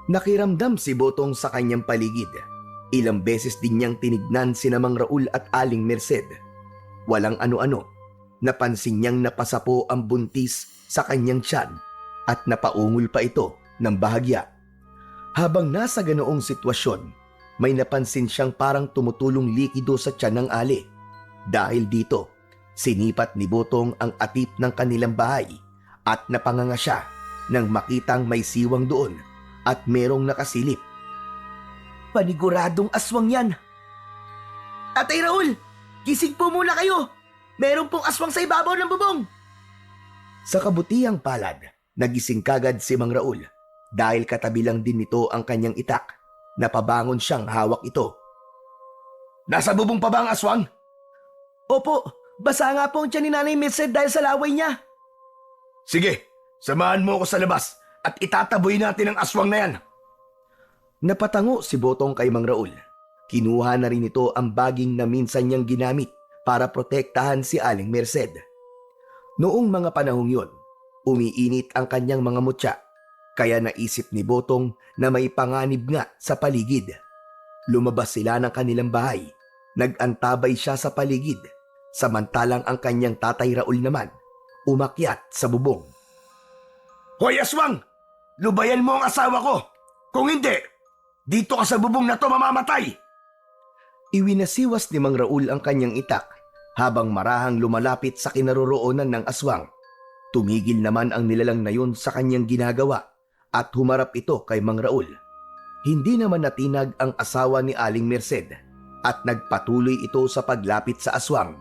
Nakiramdam si Botong sa kanyang paligid. Ilang beses din niyang tinignan sina Mang Raul at Aling Merced. Walang ano-ano. Napansin niyang napasapo ang buntis sa kanyang tiyan at napaungol pa ito ng bahagya. Habang nasa ganoong sitwasyon, may napansin siyang parang tumutulong likido sa tiyan ng ali. Dahil dito, sinipat ni Botong ang atip ng kanilang bahay at napanganga siya nang makitang may siwang doon at merong nakasilip. Paniguradong aswang yan. Tatay Raul, gising po muna kayo. Meron pong aswang sa ibabaw ng bubong. Sa kabutihang palad, nagising kagad si Mang Raul dahil katabi lang din nito ang kanyang itak. Napabangon siyang hawak ito. Nasa bubong pa ba ang aswang? Opo, basa nga po ang tiyan ni Nanay Merced dahil sa laway niya. Sige, samahan mo ako sa labas at itataboy natin ang aswang na yan. Napatango si Botong kay Mang Raul. Kinuha na rin ito ang baging na minsan niyang ginamit para protektahan si Aling Merced. Noong mga panahong yon, umiinit ang kanyang mga mutya, kaya naisip ni Botong na may panganib nga sa paligid. Lumabas sila ng kanilang bahay. Nag-antabay siya sa paligid, samantalang ang kanyang tatay Raul naman umakyat sa bubong. Hoy aswang! Lubayan mo ang asawa ko! Kung hindi, dito ka sa bubong na to mamamatay! Iwinasiwas ni Mang Raul ang kanyang itak habang marahang lumalapit sa kinaroroonan ng aswang. Tumigil naman ang nilalang na yun sa kanyang ginagawa at humarap ito kay Mang Raul. Hindi naman natinag ang asawa ni Aling Merced at nagpatuloy ito sa paglapit sa aswang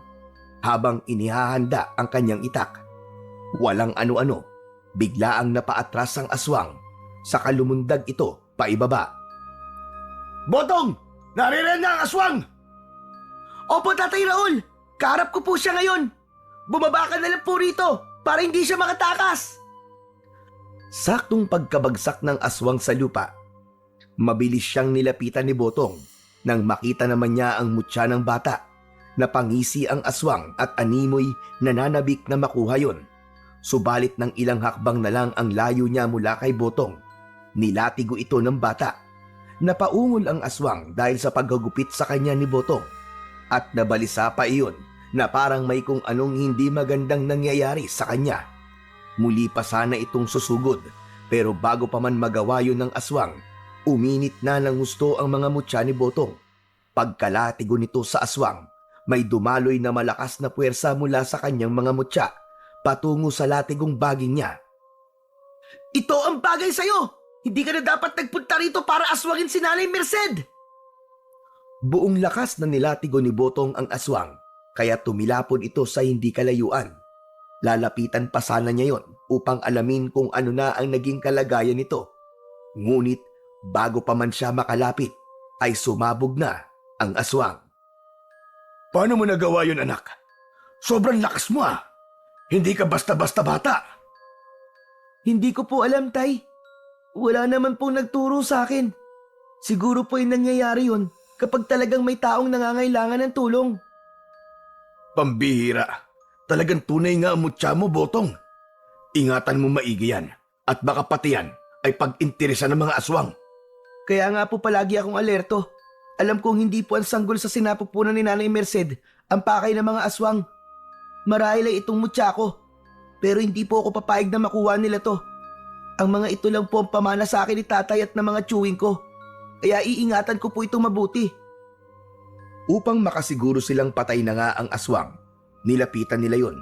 habang inihahanda ang kanyang itak. Walang ano-ano, bigla ang napaatras ang aswang, saka lumundag ito paibaba. Botong! Naririyan na ang aswang! Opo, Tatay Raul, kaharap ko po siya ngayon. Bumaba ka na lang po rito para hindi siya makatakas. Saktong pagkabagsak ng aswang sa lupa, mabilis siyang nilapitan ni Botong nang makita naman niya ang mutya ng bata. Napangisi ang aswang at animoy nananabik na makuha yon. Subalit ng ilang hakbang na lang ang layo niya mula kay Botong, nilatigo ito ng bata. Napaungol ang aswang dahil sa paghagupit sa kanya ni Botong at nabalisa pa iyon na parang may kung anong hindi magandang nangyayari sa kanya. Muli pa sana itong susugod pero bago pa man magawa yun ng aswang, uminit na ng gusto ang mga mutya ni Botong. Pagkalatigo nito sa aswang, may dumaloy na malakas na puwersa mula sa kanyang mga mutya patungo sa latigong baging niya. Ito ang bagay sa'yo! Hindi ka na dapat nagpunta rito para aswangin si Nanay Merced! Buong lakas na nilatigo ni Botong ang aswang, kaya tumilapon ito sa hindi kalayuan. Lalapitan pa sana niya yon upang alamin kung ano na ang naging kalagayan nito. Ngunit bago pa man siya makalapit, ay sumabog na ang aswang. Paano mo nagawa yun, anak? Sobrang lakas mo ah. Hindi ka basta-basta bata. Hindi ko po alam, Tay. Wala naman pong nagturo sa akin. Siguro po yung nangyayari yun kapag talagang may taong nangangailangan ng tulong. Pambihira. Talagang tunay nga ang mutya mo, Botong. Ingatan mo maigi yan. At baka pati yan ay pag-interesa ng mga aswang. Kaya nga po palagi akong alerto. Alam kong hindi po ang sanggol sa sinapupunan ni Nanay Merced ang pakay ng mga aswang. Marahil ay itong mutya ko. Pero hindi po ako papayag na makuha nila to. Ang mga ito lang po ang pamana sa akin ni tatay at ng mga chewing ko. Kaya iingatan ko po itong mabuti. Upang makasiguro silang patay na nga ang aswang, nilapitan nila yon.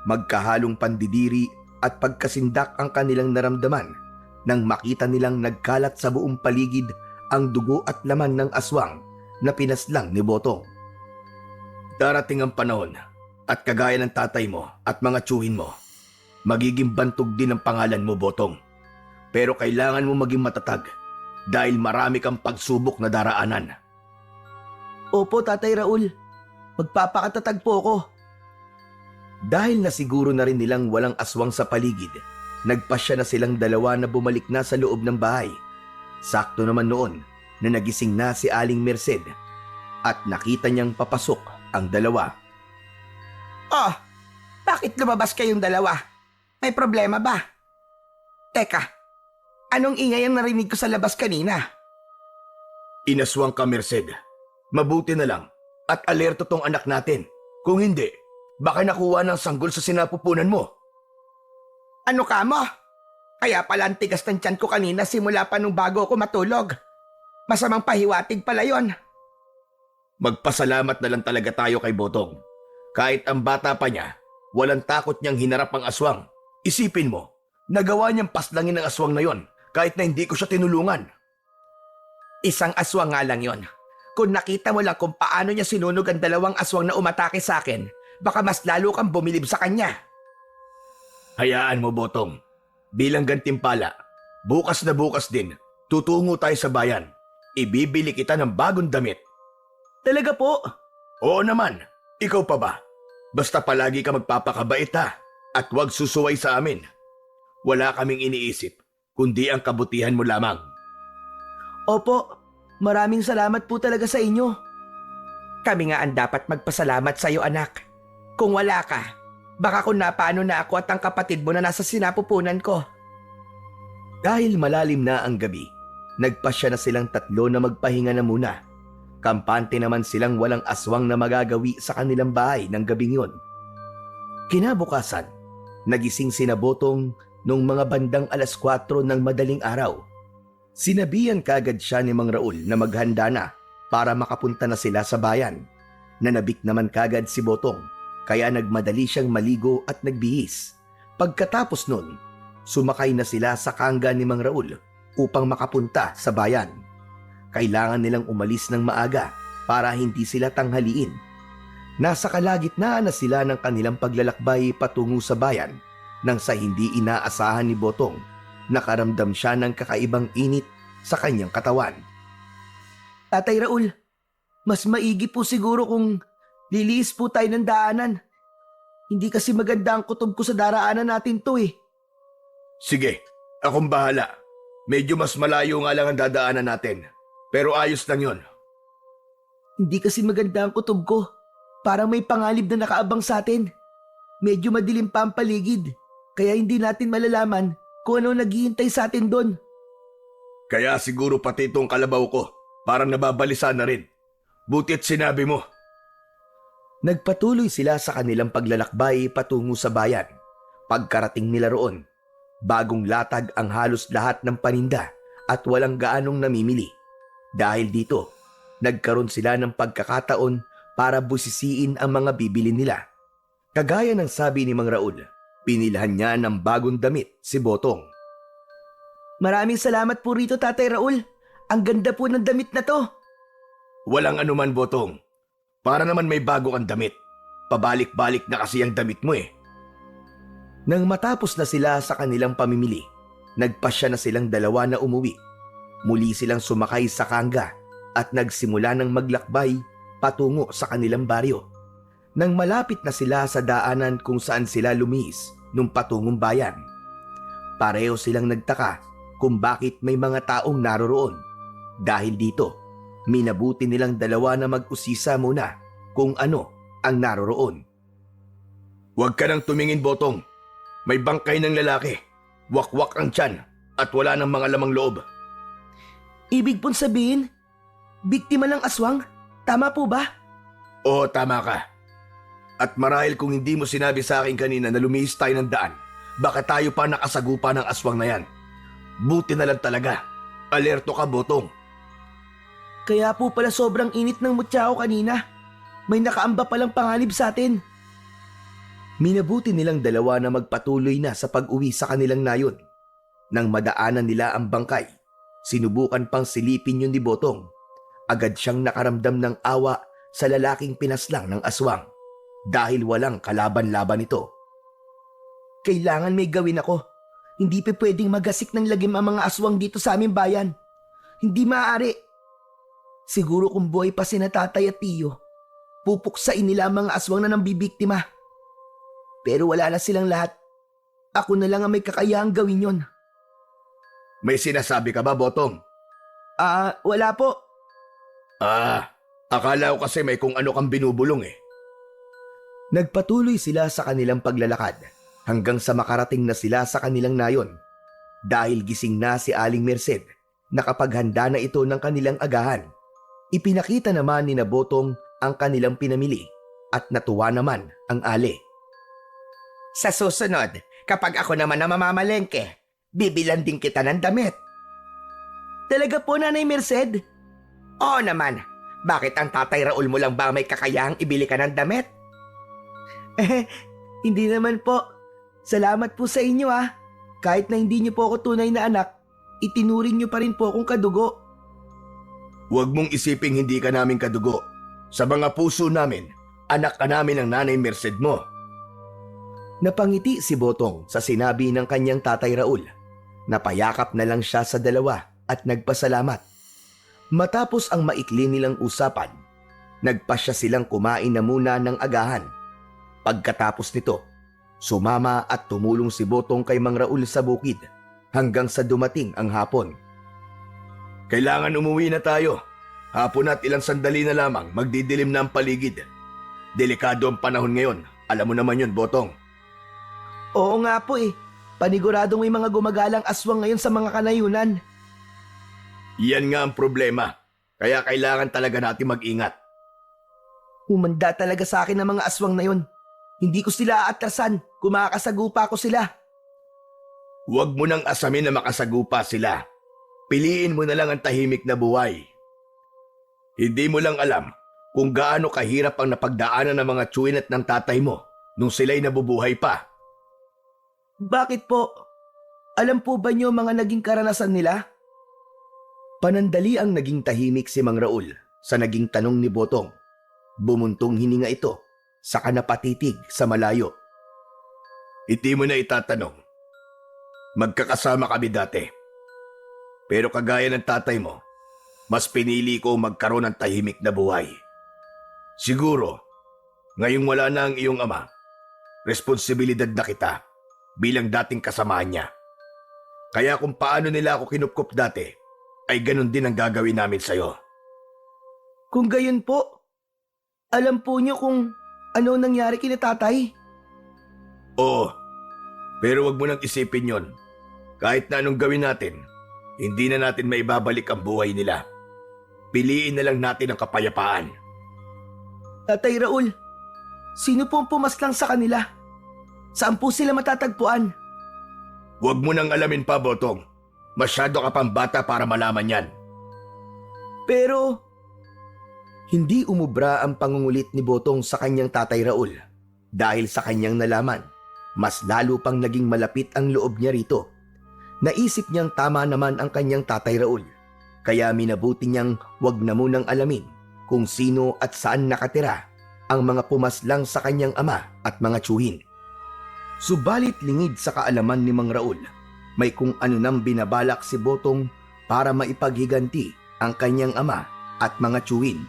Magkahalong pandidiri at pagkasindak ang kanilang naramdaman nang makita nilang nagkalat sa buong paligid ang dugo at laman ng aswang na pinaslang ni Botong. Darating ang panahon at kagaya ng tatay mo at mga tsuhin mo, magiging bantog din ang pangalan mo, Botong. Pero kailangan mo maging matatag dahil marami kang pagsubok na daraanan. Opo, Tatay Raul. Magpapakatatag po ako. Dahil nasiguro na rin nilang walang aswang sa paligid, nagpasya na silang dalawa na bumalik na sa loob ng bahay. Sakto naman noon na nagising na si Aling Merced at nakita niyang papasok ang dalawa. Oh, bakit lumabas kayong dalawa? May problema ba? Teka, anong ingay ang narinig ko sa labas kanina? Inaswang ka, Merced. Mabuti na lang at alerto tong anak natin. Kung hindi, baka nakuha ng sanggol sa sinapupunan mo. Ano ka mo? Kaya pala ang tigas ng tiyan ko kanina simula pa nung bago ako matulog. Masamang pahiwatig pala yon. Magpasalamat na lang talaga tayo kay Botong. Kahit ang bata pa niya, walang takot niyang hinarap ang aswang. Isipin mo, nagawa niyang paslangin ang aswang na yon kahit na hindi ko siya tinulungan. Isang aswang nga lang yon. Kung nakita mo lang kung paano niya sinunog ang dalawang aswang na umatake sa akin, baka mas lalo kang bumilib sa kanya. Hayaan mo, Botong. Bilang gantimpala, bukas na bukas din, tutungo tayo sa bayan. Ibibili kita ng bagong damit. Talaga po? Oo naman, ikaw pa ba? Basta palagi ka magpapakabait ha, at huwag susuway sa amin. Wala kaming iniisip, kundi ang kabutihan mo lamang. Opo, maraming salamat po talaga sa inyo. Kami nga ang dapat magpasalamat sa iyo, anak. Kung wala ka, baka kung napaano na ako at ang kapatid mo na nasa sinapupunan ko. Dahil malalim na ang gabi, nagpasya na silang tatlo na magpahinga na muna. Kampante naman silang walang aswang na magagawi sa kanilang bahay ng gabing yon. Kinabukasan, nagising sina Botong nung mga bandang 4:00 ng madaling araw. Sinabihan kagad siya ni Mang Raul na maghanda na para makapunta na sila sa bayan. Nanabik naman kagad si Botong, kaya nagmadali siyang maligo at nagbihis. Pagkatapos nun, sumakay na sila sa kangga ni Mang Raul upang makapunta sa bayan. Kailangan nilang umalis ng maaga para hindi sila tanghaliin. Nasa kalagitnaan na sila ng kanilang paglalakbay patungo sa bayan nang sa hindi inaasahan ni Botong, nakaramdam siya ng kakaibang init sa kanyang katawan. Tatay Raul, mas maigi po siguro kung liliis po tayo ng daanan. Hindi kasi maganda ang kutob ko sa daraanan natin to eh. Sige, akong bahala. Medyo mas malayo nga lang ang dadaanan natin. Pero ayos lang yon. Hindi kasi maganda ang kutob ko. Parang may pangalib na nakaabang sa atin. Medyo madilim pa ang paligid. Kaya hindi natin malalaman kung ano naghihintay sa atin doon. Kaya siguro pati itong kalabaw ko, parang nababalisa na rin. Buti't sinabi mo. Nagpatuloy sila sa kanilang paglalakbay patungo sa bayan. Pagkarating nila roon, bagong latag ang halos lahat ng paninda at walang gaanong namimili. Dahil dito, nagkaroon sila ng pagkakataon para busisiin ang mga bibili nila. Kagaya ng sabi ni Mang Raul, pinilhan niya ng bagong damit si Botong. Maraming salamat po rito, Tatay Raul. Ang ganda po ng damit na to. Walang anuman, Botong. Para naman may bago kang damit. Pabalik-balik na kasi ang damit mo eh. Nang matapos na sila sa kanilang pamimili, nagpasya na silang dalawa na umuwi. Muli silang sumakay sa kangga at nagsimula ng maglakbay patungo sa kanilang baryo. Nang malapit na sila sa daanan kung saan sila lumihis nung patungong bayan, pareho silang nagtaka kung bakit may mga taong naroroon. Dahil dito, minabuti nilang dalawa na mag-usisa muna kung ano ang naroroon. Huwag ka nang tumingin, Botong. May bangkay ng lalaki. Wakwak ang tiyan at wala ng mga lamang loob. Ibig pong sabihin, biktima ng aswang? Tama po ba? Oo, tama ka. At marahil kung hindi mo sinabi sa akin kanina na lumihis tayo ng daan, baka tayo pa nakasagupa ng aswang na yan. Buti na lang talaga. Alerto ka, Botong. Kaya po pala sobrang init ng mutsao kanina. May nakaamba palang panganib sa atin. Minabuti nilang dalawa na magpatuloy na sa pag-uwi sa kanilang nayon. Nang madaanan nila ang bangkay, sinubukan pang silipin yun ni Botong. Agad siyang nakaramdam ng awa sa lalaking pinaslang ng aswang dahil walang kalaban-laban ito. Kailangan may gawin ako. Hindi pa pwedeng magasik ng lagim ang mga aswang dito sa aming bayan. Hindi maaari. Siguro kung buhay pa sina tatay at tiyo, pupuksain nila ang mga aswang na nambibiktima. Pero wala na silang lahat. Ako na lang ang may kakayahang gawin yon. May sinasabi ka ba, Botong? Wala po. Akala ko kasi may kung ano kang binubulong eh. Nagpatuloy sila sa kanilang paglalakad hanggang sa makarating na sila sa kanilang nayon. Dahil gising na si Aling Merced, nakapaghanda na ito ng kanilang agahan. Ipinakita naman ni Botong ang kanilang pinamili at natuwa naman ang ale. Sa susunod, kapag ako naman na mamamalengke, bibilan din kita ng damit. Talaga po, Nanay Merced? Oo naman. Bakit ang tatay Raul mo lang ba may kakayahang ibili ka ng damit? Hindi naman po. Salamat po sa inyo Kahit na hindi niyo po ako tunay na anak, itinuring niyo pa rin po akong kadugo. Huwag mong isiping hindi ka namin kadugo. Sa mga puso namin, anak ka namin ng Nanay Merced mo. Napangiti si Botong sa sinabi ng kanyang tatay Raul. Napayakap na lang siya sa dalawa at nagpasalamat. Matapos ang maikli nilang usapan, nagpasya silang kumain na muna ng agahan. Pagkatapos nito, sumama at tumulong si Botong kay Mang Raul sa bukid hanggang sa dumating ang hapon. Kailangan umuwi na tayo. Hapon at ilang sandali na lamang magdidilim na ang paligid. Delikado ang panahon ngayon. Alam mo naman yun, Botong. Oo nga po Paniguradong may mga gumagalang aswang ngayon sa mga kanayunan. Yan nga ang problema. Kaya kailangan talaga natin mag-ingat. Humanda talaga sa akin ang mga aswang na yun. Hindi ko sila aatrasan kung makakasagupa ko sila. Huwag mo nang asamin na makasagupa sila. Piliin mo na lang ang tahimik na buhay. Hindi mo lang alam kung gaano kahirap ang napagdaanan ng mga tsuin at ng tatay mo nung sila'y nabubuhay pa. Bakit po? Alam po ba niyo mga naging karanasan nila? Panandali ang naging tahimik si Mang Raul sa naging tanong ni Botong. Bumuntong hininga ito, saka napatitig sa malayo. Hindi mo na itatanong. Magkakasama kami dati. Pero kagaya ng tatay mo, mas pinili ko magkaroon ng tahimik na buhay. Siguro, ngayong wala na ang iyong ama, responsibilidad na kita bilang dating kasamahan niya. Kaya kung paano nila ako kinupkup dati, ay ganun din ang gagawin namin sa'yo. Kung gayon po, alam po niyo kung ano nangyari kina tatay? Oo, pero wag mo nang isipin yon. Kahit na anong gawin natin, hindi na natin maibabalik ang buhay nila. Piliin na lang natin ang kapayapaan. Tatay Raul, sino po ang pumaslang sa kanila? Saan po sila matatagpuan? Huwag mo nang alamin pa, Botong. Masyado ka pang bata para malaman yan. Pero, hindi umubra ang pangungulit ni Botong sa kanyang tatay Raul. Dahil sa kanyang nalaman, mas lalo pang naging malapit ang loob niya rito. Naisip niyang tama naman ang kanyang tatay Raul. Kaya minabuti niyang wag na munang alamin kung sino at saan nakatira ang mga pumaslang sa kanyang ama at mga tsuhin. Subalit lingid sa kaalaman ni Mang Raul, may kung ano nang binabalak si Botong para maipaghiganti ang kanyang ama at mga tsuhin.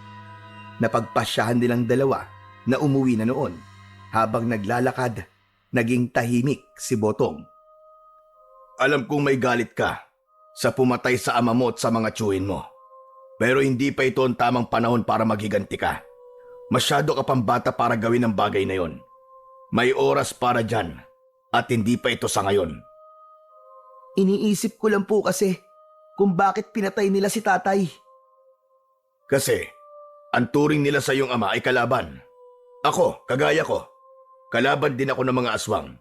Napagpasyahan nilang dalawa na umuwi na noon. Habang naglalakad, naging tahimik si Botong. Alam kong may galit ka sa pumatay sa ama mo at sa mga tiyuhin mo. Pero hindi pa ito ang tamang panahon para maghiganti ka. Masyado ka pang bata para gawin ang bagay na yon. May oras para dyan at hindi pa ito sa ngayon. Iniisip ko lang po kasi kung bakit pinatay nila si tatay. Kasi ang turing nila sa iyong ama ay kalaban. Ako, kagaya ko, kalaban din ako ng mga aswang.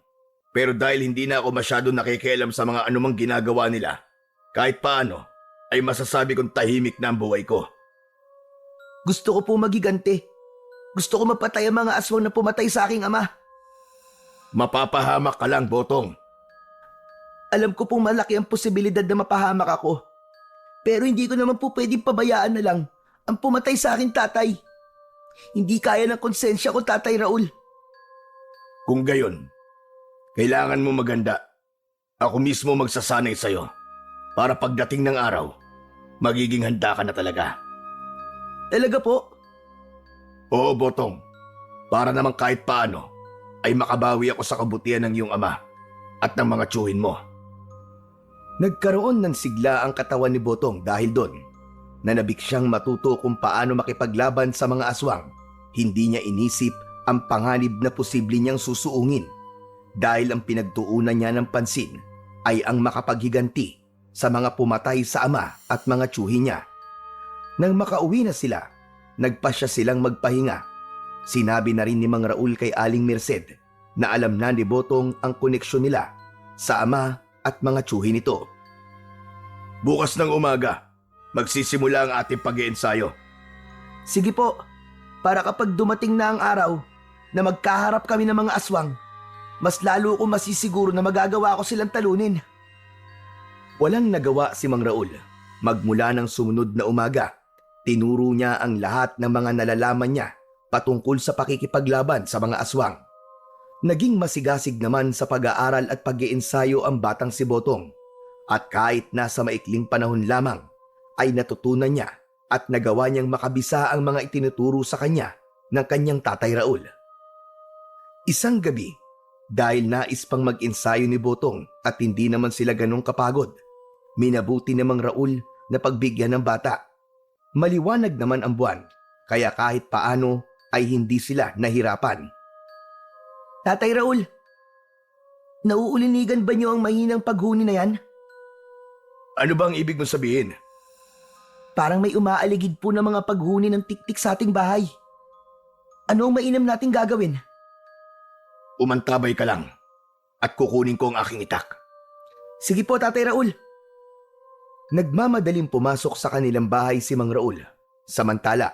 Pero dahil hindi na ako masyado nakikialam sa mga anumang ginagawa nila, kahit paano ay masasabi kong tahimik na ang buhay ko. Gusto ko po magiganti. Gusto ko mapatay ang mga aswang na pumatay sa aking ama. Mapapahamak ka lang, Botong. Alam ko pong malaki ang posibilidad na mapahamak ako. Pero hindi ko naman po pwedeng pabayaan na lang ang pumatay sa aking tatay. Hindi kaya ng konsensya ko, Tatay Raul. Kung gayon, kailangan mo maganda. Ako mismo magsasanay sa'yo para pagdating ng araw, magiging handa ka na talaga. Talaga po? Oo, Botong. Para naman kahit paano ay makabawi ako sa kabutihan ng iyong ama at ng mga tiyuhin mo. Nagkaroon ng sigla ang katawan ni Botong dahil doon. Nanabik siyang matuto kung paano makipaglaban sa mga aswang. Hindi niya inisip ang panganib na posible niyang susuungin dahil ang pinagtuunan niya ng pansin ay ang makapaghiganti sa mga pumatay sa ama at mga tiyuhin niya. Nang makauwi na sila, nagpasya silang magpahinga. Sinabi na rin ni Mang Raul kay Aling Merced na alam na ni Botong ang koneksyon nila sa ama at mga tiyuhin nito. Bukas ng umaga, magsisimula ang ating pag-iensayo. Sige po, para kapag dumating na ang araw na magkaharap kami ng mga aswang, mas lalo ko masisiguro na magagawa ko silang talunin. Walang nagawa si Mang Raul. Magmula ng sumunod na umaga, tinuro niya ang lahat ng mga nalalaman niya patungkol sa pakikipaglaban sa mga aswang. Naging masigasig naman sa pag-aaral at pag-iensayo ang batang si Botong. At kahit nasa maikling panahon lamang, ay natutunan niya at nagawa niyang makabisa ang mga itinuturo sa kanya ng kanyang Tatay Raul. Isang gabi, dahil nais pang mag-ensayo ni Botong at hindi naman sila ganong kapagod, minabuti ni Mang Raul na pagbigyan ng bata. Maliwanag naman ang buwan, kaya kahit paano ay hindi sila nahirapan. Tatay Raul, nauulinigan ba niyo ang mahinang paghuni na yan? Ano bang ibig mong sabihin? Parang may umaaligid po ng mga paghuni ng tiktik sa ating bahay. Ano ang mainam nating gagawin? Umantabay ka lang at kukunin ko ang aking itak. Sige po, Tatay Raul. Nagmamadaling pumasok sa kanilang bahay si Mang Raul. Samantala,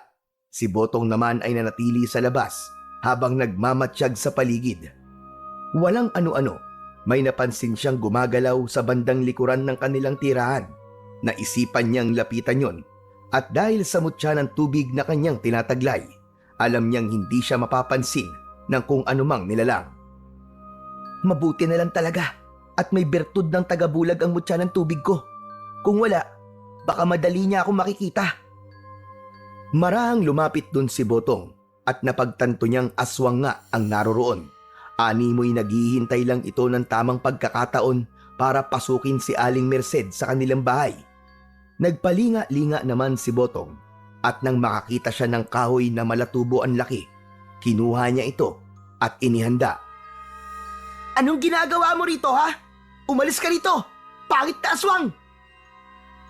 si Botong naman ay nanatili sa labas habang nagmamatsyag sa paligid. Walang ano-ano, may napansin siyang gumagalaw sa bandang likuran ng kanilang tirahan. Naisipan niyang lapitan yon at dahil sa mutya ng tubig na kanyang tinataglay, alam niyang hindi siya mapapansin ng kung anumang nilalang. Mabuti na lang talaga at may bertud ng tagabulag ang mutya ng tubig ko. Kung wala, baka madali niya akong makikita. Marahang lumapit dun si Botong at napagtanto niyang aswang nga ang naroroon. Animoy naghihintay lang ito ng tamang pagkakataon para pasukin si Aling Merced sa kanilang bahay. Nagpalinga-linga naman si Botong at nang makakita siya ng kahoy na malatubo ang laki, kinuha niya ito at inihanda. Anong ginagawa mo rito, ha? Umalis ka rito! Pangit na aswang!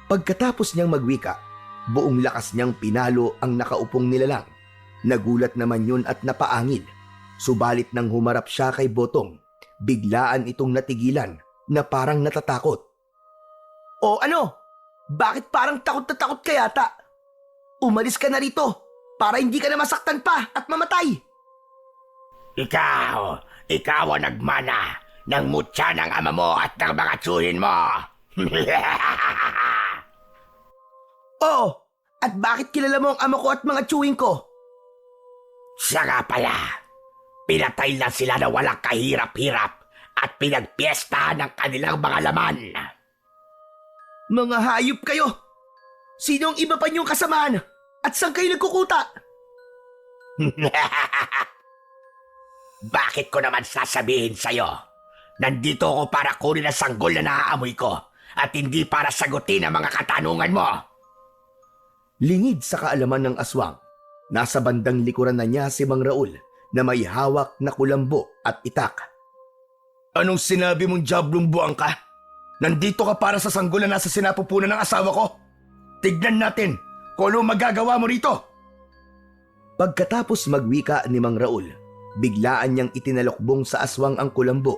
Pagkatapos niyang magwika, buong lakas niyang pinalo ang nakaupong nilalang. Nagulat naman yun at napaangil. Subalit nang humarap siya kay Botong, biglaan itong natigilan na parang natatakot. O ano? Bakit parang takot na takot ka yata? Umalis ka na rito para hindi ka na masaktan pa at mamatay. Ikaw ang nagmana ng mutya ng ama mo at ng mga tiyuhin mo. Oo, at bakit kilala mo ang ama ko at mga tiyuhin ko? Siya nga pala, pinatay na sila na walang kahirap-hirap at pinagpiestahan ng kanilang mga laman. Mga hayop kayo! Sino ang iba pa niyong kasamahan? At saan kayo nagkukuta? Bakit ko naman sasabihin sa'yo? Nandito ako para kunin ang sanggol na naaamoy ko at hindi para sagutin ang mga katanungan mo. Lingid sa kaalaman ng aswang, nasa bandang likuran na niya si Mang Raul na may hawak na kulambo at itak. Anong sinabi mong jablong buwang ka? Nandito ka para sa sanggol na nasa sinapupunan ng asawa ko? Tignan natin kung ano magagawa mo rito. Pagkatapos magwika ni Mang Raul, biglaan niyang itinalokbong sa aswang ang kulambo.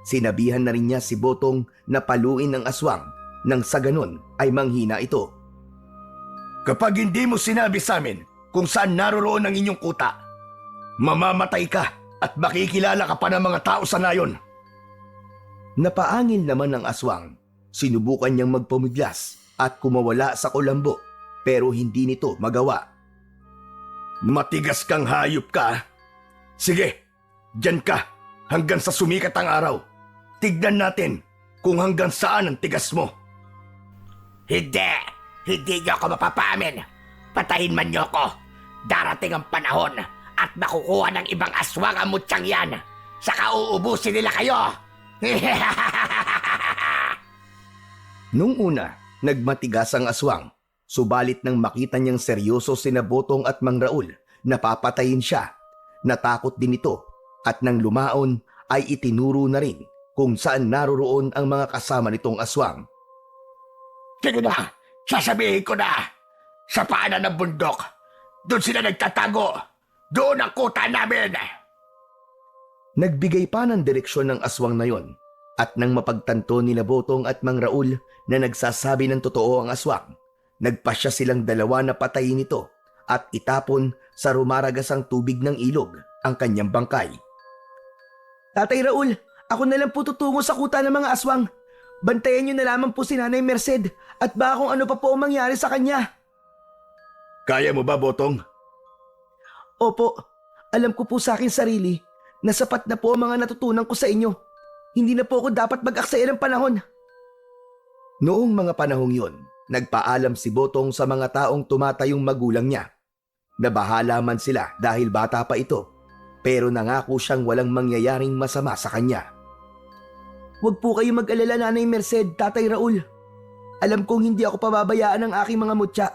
Sinabihan na rin niya si Botong na paluin ang aswang nang sa ganon ay manghina ito. Kapag hindi mo sinabi sa amin kung saan naroroon ang inyong kuta, mamamatay ka at makikilala ka pa ng mga tao sa nayon. Napaangil naman ng aswang. Sinubukan niyang magpumiglas at kumawala sa kulambo pero hindi nito magawa. Matigas kang hayop ka. Sige, dyan ka hanggang sa sumikat ang araw. Tignan natin kung hanggang saan ang tigas mo. Hindi niyo ako mapapamin. Patayin man niyo ako. Darating ang panahon at makukuha ng ibang aswang ang mutyang yan. Saka uubusin nila kayo. Nung una, nagmatigas ang aswang. Subalit nang makita niyang seryoso sina Botong at Mang Raul, napapatayin siya. Natakot din ito at nang lumaon ay itinuro na rin kung saan naroroon ang mga kasama nitong aswang. Sige na, sasabihin ko na. Sa paanan ng bundok, doon sila nagtatago. Doon ang kuta namin. Nagbigay pa ng direksyon ng aswang na yon at nang mapagtanto nila Botong at Mang Raul na nagsasabi ng totoo ang aswang, nagpasya silang dalawa na patayin ito at itapon sa rumaragasang tubig ng ilog ang kanyang bangkay. Tatay Raul, ako na lang po tutungo sa kuta ng mga aswang. Bantayan niyo na lamang po si Nanay Merced at baka kung ano pa po ang mangyari sa kanya. Kaya mo ba, Botong? Opo, alam ko po sa akin sarili na sapat na po ang mga natutunan ko sa inyo. Hindi na po ako dapat mag-aksaya ng panahon. Noong mga panahong yon, nagpaalam si Botong sa mga taong tumatayong magulang niya. Nabahala man sila dahil bata pa ito, pero nangako siyang walang mangyayaring masama sa kanya. Huwag po kayo mag-alala, Nanay Merced, Tatay Raul. Alam kong hindi ako pababayaan ng aking mga mutya.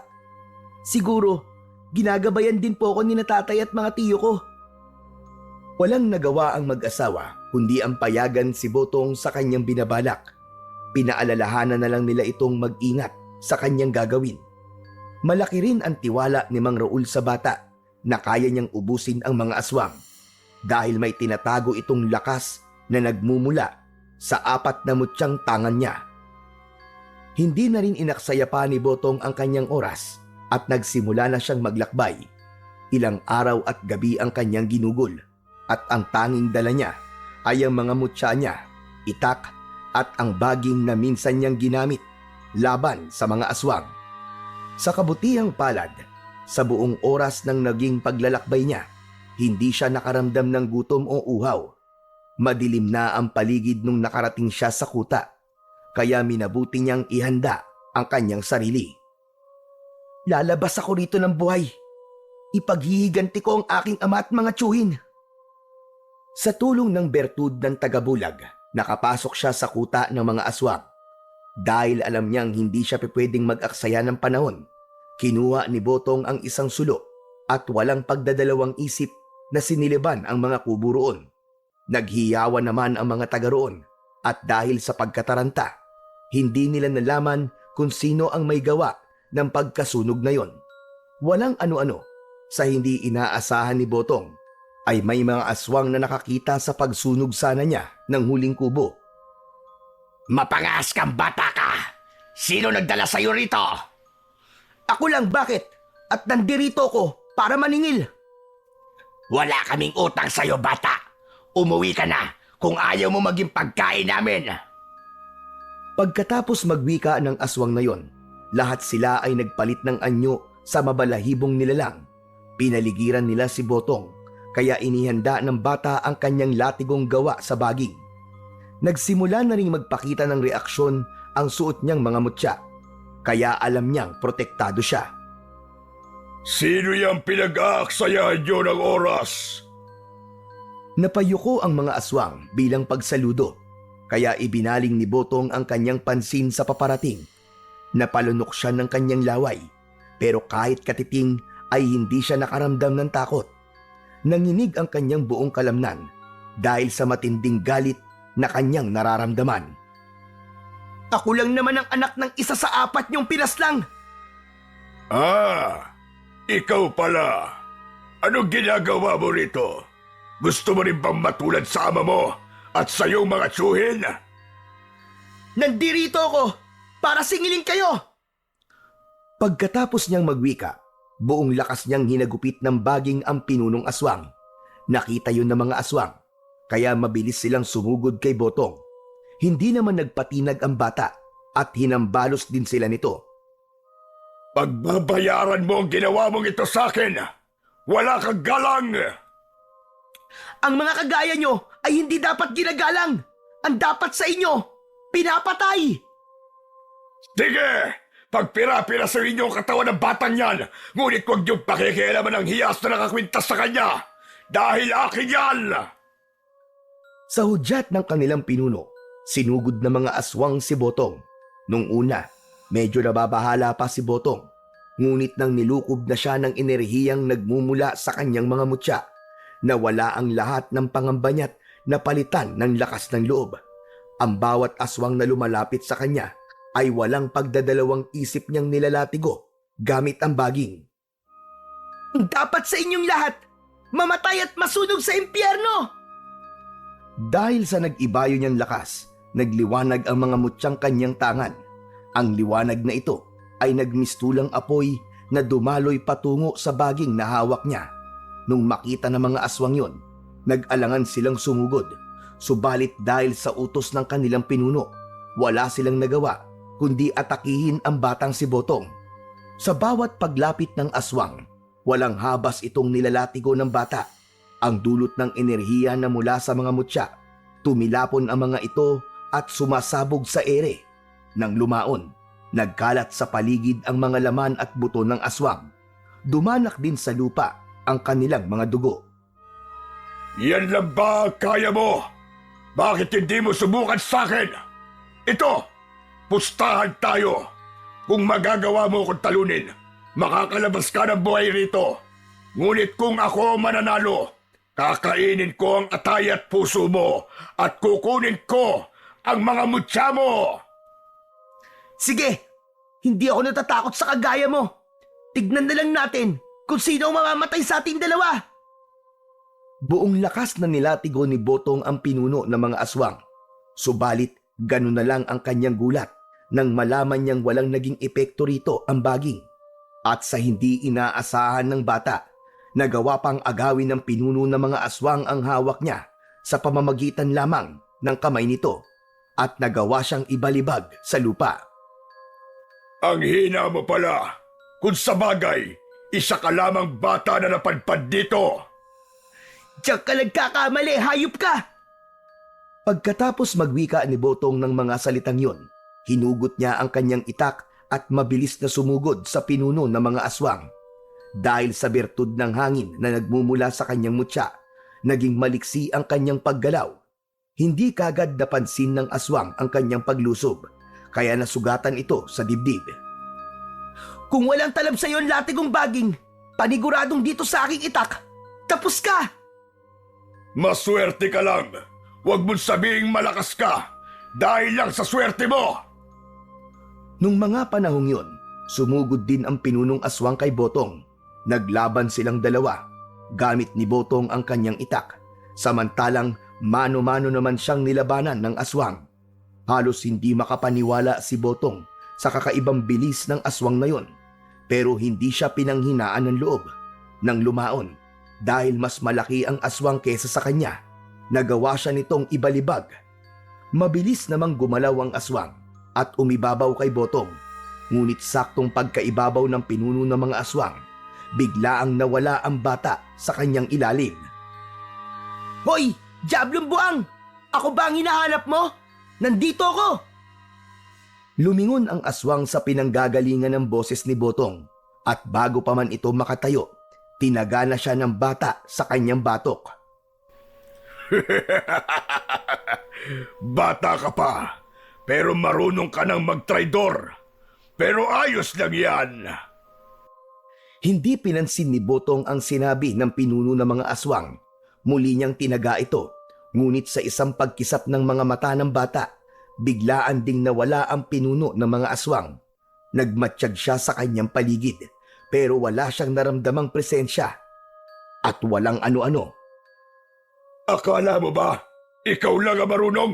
Siguro, ginagabayan din po ako ni na tatay at mga tiyo ko. Walang nagawa ang mag-asawa kundi ang payagan si Botong sa kanyang binabalak. Pinaalalahanan na lang nila itong mag-ingat sa kanyang gagawin. Malaki rin ang tiwala ni Mang Raul sa bata na kaya niyang ubusin ang mga aswang dahil may tinatago itong lakas na nagmumula sa 4 na mutyang tangan niya. Hindi na rin inaksaya pa ni Botong ang kanyang oras at nagsimula na siyang maglakbay. Ilang araw at gabi ang kanyang ginugol at ang tanging dala niya ay ang mga mutya niya, itak at ang baging na minsan niyang ginamit laban sa mga aswang. Sa kabutihang palad, sa buong oras ng naging paglalakbay niya, hindi siya nakaramdam ng gutom o uhaw. Madilim na ang paligid nung nakarating siya sa kuta, kaya minabuti niyang ihanda ang kanyang sarili. Lalabas ako rito ng buhay. Ipaghihiganti ko ang aking ama at mga tiyuhin. Sa tulong ng bertud ng tagabulag, nakapasok siya sa kuta ng mga aswang. Dahil alam niyang hindi siya pwedeng mag-aksaya ng panahon, kinuha ni Botong ang isang sulo at walang pagdadalawang isip na siniliban ang mga kubo roon. Naghiyawan naman ang mga taga roon at dahil sa pagkataranta, hindi nila nalaman kung sino ang may gawa ng pagkasunog na yon. Walang ano-ano, sa hindi inaasahan ni Botong, ay may mga aswang na nakakita sa pagsunog sana niya ng huling kubo. Mapangas kang bata ka! Sino nagdala sa'yo rito? Ako lang, bakit? At nandirito ko para maningil. Wala kaming utang sa'yo, bata. Umuwi ka na kung ayaw mo maging pagkain namin. Pagkatapos magwika ng aswang na yon, lahat sila ay nagpalit ng anyo sa mabalahibong nilalang. Pinaligiran nila si Botong, kaya inihanda ng bata ang kanyang latigong gawa sa baging. Nagsimula na ring magpakita ng reaksyon ang suot niyang mga mutya, kaya alam niyang protektado siya. Sino yung pinag-aaksayahan nyo ng oras? Napayuko ang mga aswang bilang pagsaludo, kaya ibinaling ni Botong ang kanyang pansin sa paparating. Napalunok siya ng kanyang laway, pero kahit katiting ay hindi siya nakaramdam ng takot. Nanginig ang kanyang buong kalamnan dahil sa matinding galit na kanyang nararamdaman. Ako lang naman ang anak ng isa sa 4 niyong pinaslang. Ah, ikaw pala. Anong ginagawa mo rito? Gusto mo rin bang matulad sa ama mo at sa iyong mga tsuhin? Nandirito ako para singilin kayo. Pagkatapos niyang magwika, buong lakas niyang hinagupit ng baging ang pinunong aswang. Nakita yun ng mga aswang, kaya mabilis silang sumugod kay Botong. Hindi naman nagpatinag ang bata at hinambalos din sila nito. Pagbabayaran mo ang ginawa mong ito sa akin. Wala kang galang. Ang mga kagaya nyo ay hindi dapat ginagalang. Ang dapat sa inyo, pinapatay. Sige, pagpira-pira sa inyong katawan ng batang yan, ngunit huwag niyong pakikialaman ang hiyas na nakakwintas sa kanya. Dahil akin yan! Sa hudyat ng kanilang pinuno, sinugod ng mga aswang si Botong. Nung una, medyo nababahala pa si Botong. Ngunit nang nilukob na siya ng enerhiyang nagmumula sa kanyang mga mutya, nawala ang lahat ng pangamba niya't napalitan ng lakas ng loob. Ang bawat aswang na lumalapit sa kanya ay walang pagdadalawang isip niyang nilalatigo gamit ang baging. Dapat sa inyong lahat, mamatay at masunog sa impyerno. Dahil sa nag-ibayo niyang lakas, nagliwanag ang mga mutyang kanyang tangan. Ang liwanag na ito ay nagmistulang apoy na dumaloy patungo sa baging na hawak niya. Nung makita ng mga aswang yon, nag-alangan silang sumugod. Subalit dahil sa utos ng kanilang pinuno, wala silang nagawa kundi atakihin ang batang si Botong. Sa bawat paglapit ng aswang, walang habas itong nilalatigo ng bata. Ang dulot ng enerhiya na mula sa mga mutya, tumilapon ang mga ito at sumasabog sa ere. Nang lumaon, nagkalat sa paligid ang mga laman at buto ng aswang. Dumanak din sa lupa ang kanilang mga dugo. Yan lang ba ang kaya mo? Bakit hindi mo subukan sa akin? Ito, pustahan tayo. Kung magagawa mo kong talunin, makakalabas ka ng buhay rito. Ngunit kung ako mananalo, kakainin ko ang atay at puso mo at kukunin ko ang mga mutya mo. Sige, hindi ako natatakot sa kagaya mo. Tignan na lang natin kung sino ang mamamatay sa ating dalawa. Buong lakas na nilatigo ni Botong ang pinuno ng mga aswang. Subalit, ganun na lang ang kanyang gulat nang malaman niyang walang naging epekto rito ang baging. At sa hindi inaasahan ng bata, nagawa pang agawin ng pinuno ng mga aswang ang hawak niya sa pamamagitan lamang ng kamay nito at nagawa siyang ibalibag sa lupa. Ang hina mo pala. Kung sa bagay, isa ka lamang bata na napadpad dito. Diyan ka nagkakamali, hayop ka! Pagkatapos magwika ni Botong ng mga salitang yon, hinugot niya ang kanyang itak at mabilis na sumugod sa pinuno ng mga aswang. Dahil sa bertud ng hangin na nagmumula sa kanyang mutya, naging maliksi ang kanyang paggalaw. Hindi kagad napansin ng aswang ang kanyang paglusob, kaya nasugatan ito sa dibdib. Kung walang talab sa iyo ang latigong baging, paniguradong dito sa aking itak, tapos ka! Maswerte ka lang. Huwag mong sabihing malakas ka dahil lang sa swerte mo. Nung mga panahong yon, sumugod din ang pinunong aswang kay Botong. Naglaban silang dalawa. Gamit ni Botong ang kanyang itak, samantalang mano-mano naman siyang nilabanan ng aswang. Halos hindi makapaniwala si Botong sa kakaibang bilis ng aswang na yon, pero hindi siya pinanghinaan ng loob. Nang lumaon, dahil mas malaki ang aswang kesa sa kanya, nagawa siya nitong ibalibag. Mabilis namang gumalaw ang aswang at umibabaw kay Botong. Ngunit saktong pagkaibabaw ng pinuno ng mga aswang, biglaang nawala ang bata sa kanyang ilalim. Hoy! Diablong buang! Ako ba ang hinahanap mo? Nandito ako! Lumingon ang aswang sa pinanggagalingan ng boses ni Botong At bago pa man ito makatayo, tinaga na siya ng bata sa kanyang batok. Bata ka pa, pero marunong ka nang magtraidor. Pero ayos lang yan. Hindi pinansin ni Botong ang sinabi ng pinuno ng mga aswang. Muli niyang tinaga ito, ngunit sa isang pagkisap ng mga mata ng bata, biglaan ding nawala ang pinuno ng mga aswang. Nagmatsyag siya sa kanyang paligid, pero wala siyang naramdamang presensya. At walang ano-ano. Akala mo ba, ikaw lang ang marunong?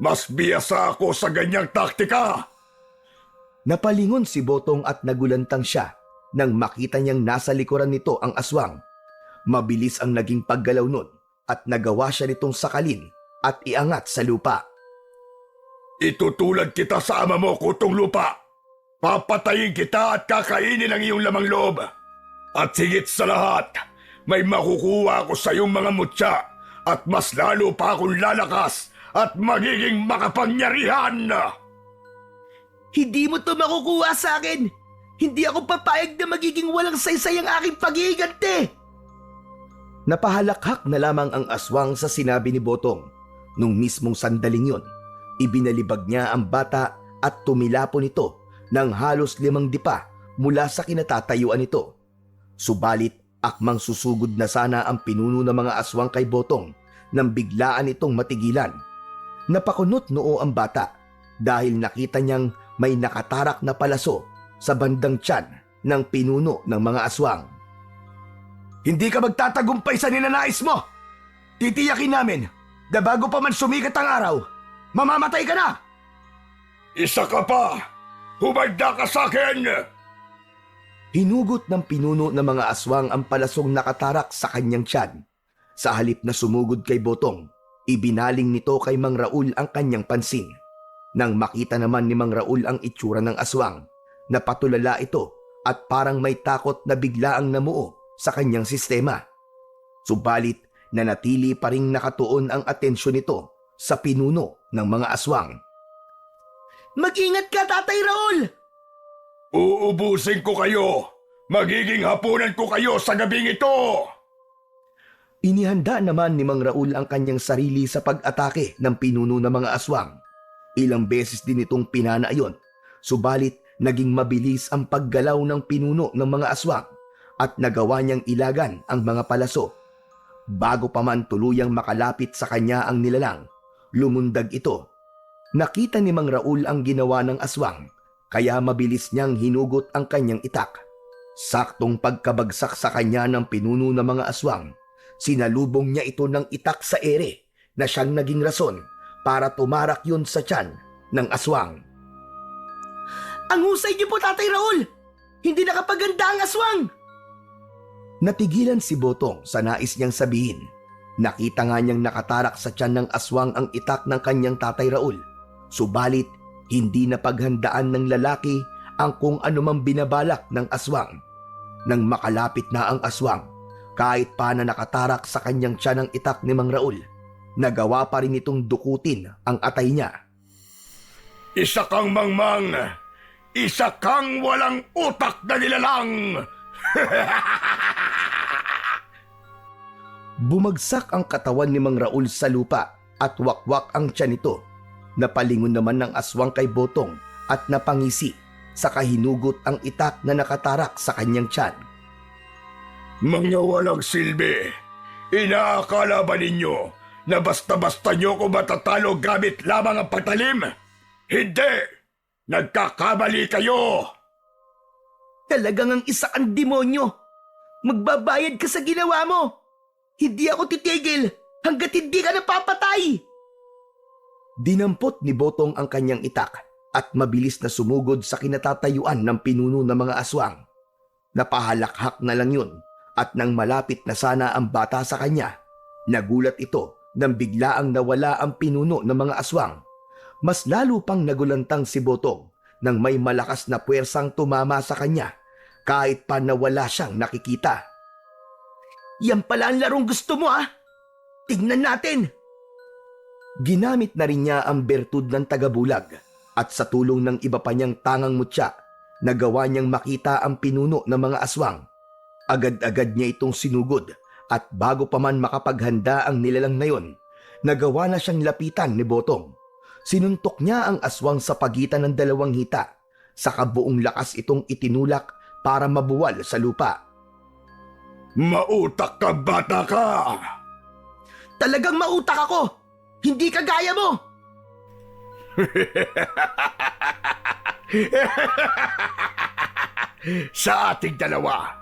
Mas biyasa ako sa ganyang taktika. Napalingon si Botong at nagulantang siya nang makita niyang nasa likuran nito ang aswang. Mabilis ang naging paggalaw nun at nagawa siya nitong sakalin at iangat sa lupa. Itutulad kita sa ama mo, Kutong Lupa. Papatayin kita at kakainin ang iyong lamang loob. At higit sa lahat, may makukuha ako sa iyong mga mutya at mas lalo pa akong lalakas at magiging makapangyarihan. Hindi mo to makukuha sa akin! Hindi ako papayag na magiging walang saysay ang aking pag-iigante! Napahalakhak na lamang ang aswang sa sinabi ni Botong. Nung mismong sandaling yon, ibinalibag niya ang bata at tumilapon ito ng halos 5 dipa mula sa kinatatayuan nito. Subalit, akmang susugod na sana ang pinuno ng mga aswang kay Botong nang biglaan itong matigilan. Napakunot noo ang bata dahil nakita niyang may nakatarak na palaso sa bandang tiyan ng pinuno ng mga aswang. Hindi ka magtatagumpay sa ninanais mo! Titiyakin namin na bago pa man sumikat ang araw, mamamatay ka na! Isa ka pa! Humanda ka sa akin! Hinugot ng pinuno ng mga aswang ang palasong nakatarak sa kanyang tiyan. Sa halip na sumugod kay Botong, ibinaling nito kay Mang Raul ang kanyang pansin. Nang makita naman ni Mang Raul ang itsura ng aswang, napatulala ito at parang may takot na biglaang namuo sa kanyang sistema. Subalit, nanatili pa ring nakatuon ang atensyon nito sa pinuno ng mga aswang. Mag-ingat ka, Tatay Raul! Uubusin ko kayo! Magiging hapunan ko kayo sa gabing ito! Inihanda naman ni Mang Raul ang kanyang sarili sa pag-atake ng pinuno ng mga aswang. Ilang beses din itong pinana iyon, subalit naging mabilis ang paggalaw ng pinuno ng mga aswang at nagawa niyang ilagan ang mga palaso. Bago pa man tuluyang makalapit sa kanya ang nilalang, lumundag ito. Nakita ni Mang Raul ang ginawa ng aswang, kaya mabilis niyang hinugot ang kanyang itak. Saktong pagkabagsak sa kanya ng pinuno ng mga aswang, sinalubong niya ito ng itak sa ere na siyang naging rason para tumarak yun sa tiyan ng aswang. Ang husay niyo po, Tatay Raul! Hindi nakapaganda ang aswang! Natigilan si Botong sa nais niyang sabihin. Nakita nga niyang nakatarak sa tiyan ng aswang ang itak ng kanyang Tatay Raul. Subalit, hindi napaghandaan ng lalaki ang kung anumang binabalak ng aswang. Nang makalapit na ang aswang, kahit pa na nakatarak sa kanyang tiyan ng itak ni Mang Raul, nagawa pa rin itong dukutin ang atay niya. Isa kang mangmang! Isa kang walang utak na nilalang! Bumagsak ang katawan ni Mang Raul sa lupa at wakwak ang tiyan nito. Napalingon naman ng aswang kay Botong at napangisi sa kahinugot ang itak na nakatarak sa kanyang tiyan. Mga walang silbi, inaakala ba ninyo na basta-basta nyo ko matatalo gamit lamang ang pagtalim? Hindi! Nagkakamali kayo! Talagang ang isa kang demonyo! Magbabayad ka sa ginawa mo! Hindi ako titigil hanggat hindi ka napapatay! Dinampot ni Botong ang kanyang itak at mabilis na sumugod sa kinatatayuan ng pinuno ng mga aswang. Napahalakhak na lang yun at nang malapit na sana ang bata sa kanya, nagulat ito nang biglaang nawala ang pinuno ng mga aswang. Mas lalo pang nagulantang si Botong nang may malakas na puwersang tumama sa kanya kahit pa nawala siyang nakikita. Yan pala ang larong gusto mo, ha? Tingnan natin! Ginamit na rin niya ang bertud ng tagabulag at sa tulong ng iba pa niyang tangang mutya, nagawa niyang makita ang pinuno ng mga aswang. Agad-agad niya itong sinugod at bago pa man makapaghanda ang nilalang na yon, nagawa na siyang lapitan ni Botong. Sinuntok niya ang aswang sa pagitan ng dalawang hita, saka buong lakas itong itinulak para mabuwal sa lupa. Mautak ka, bata ka! Talagang mautak ako! Hindi kagaya mo! Sa ating dalawa,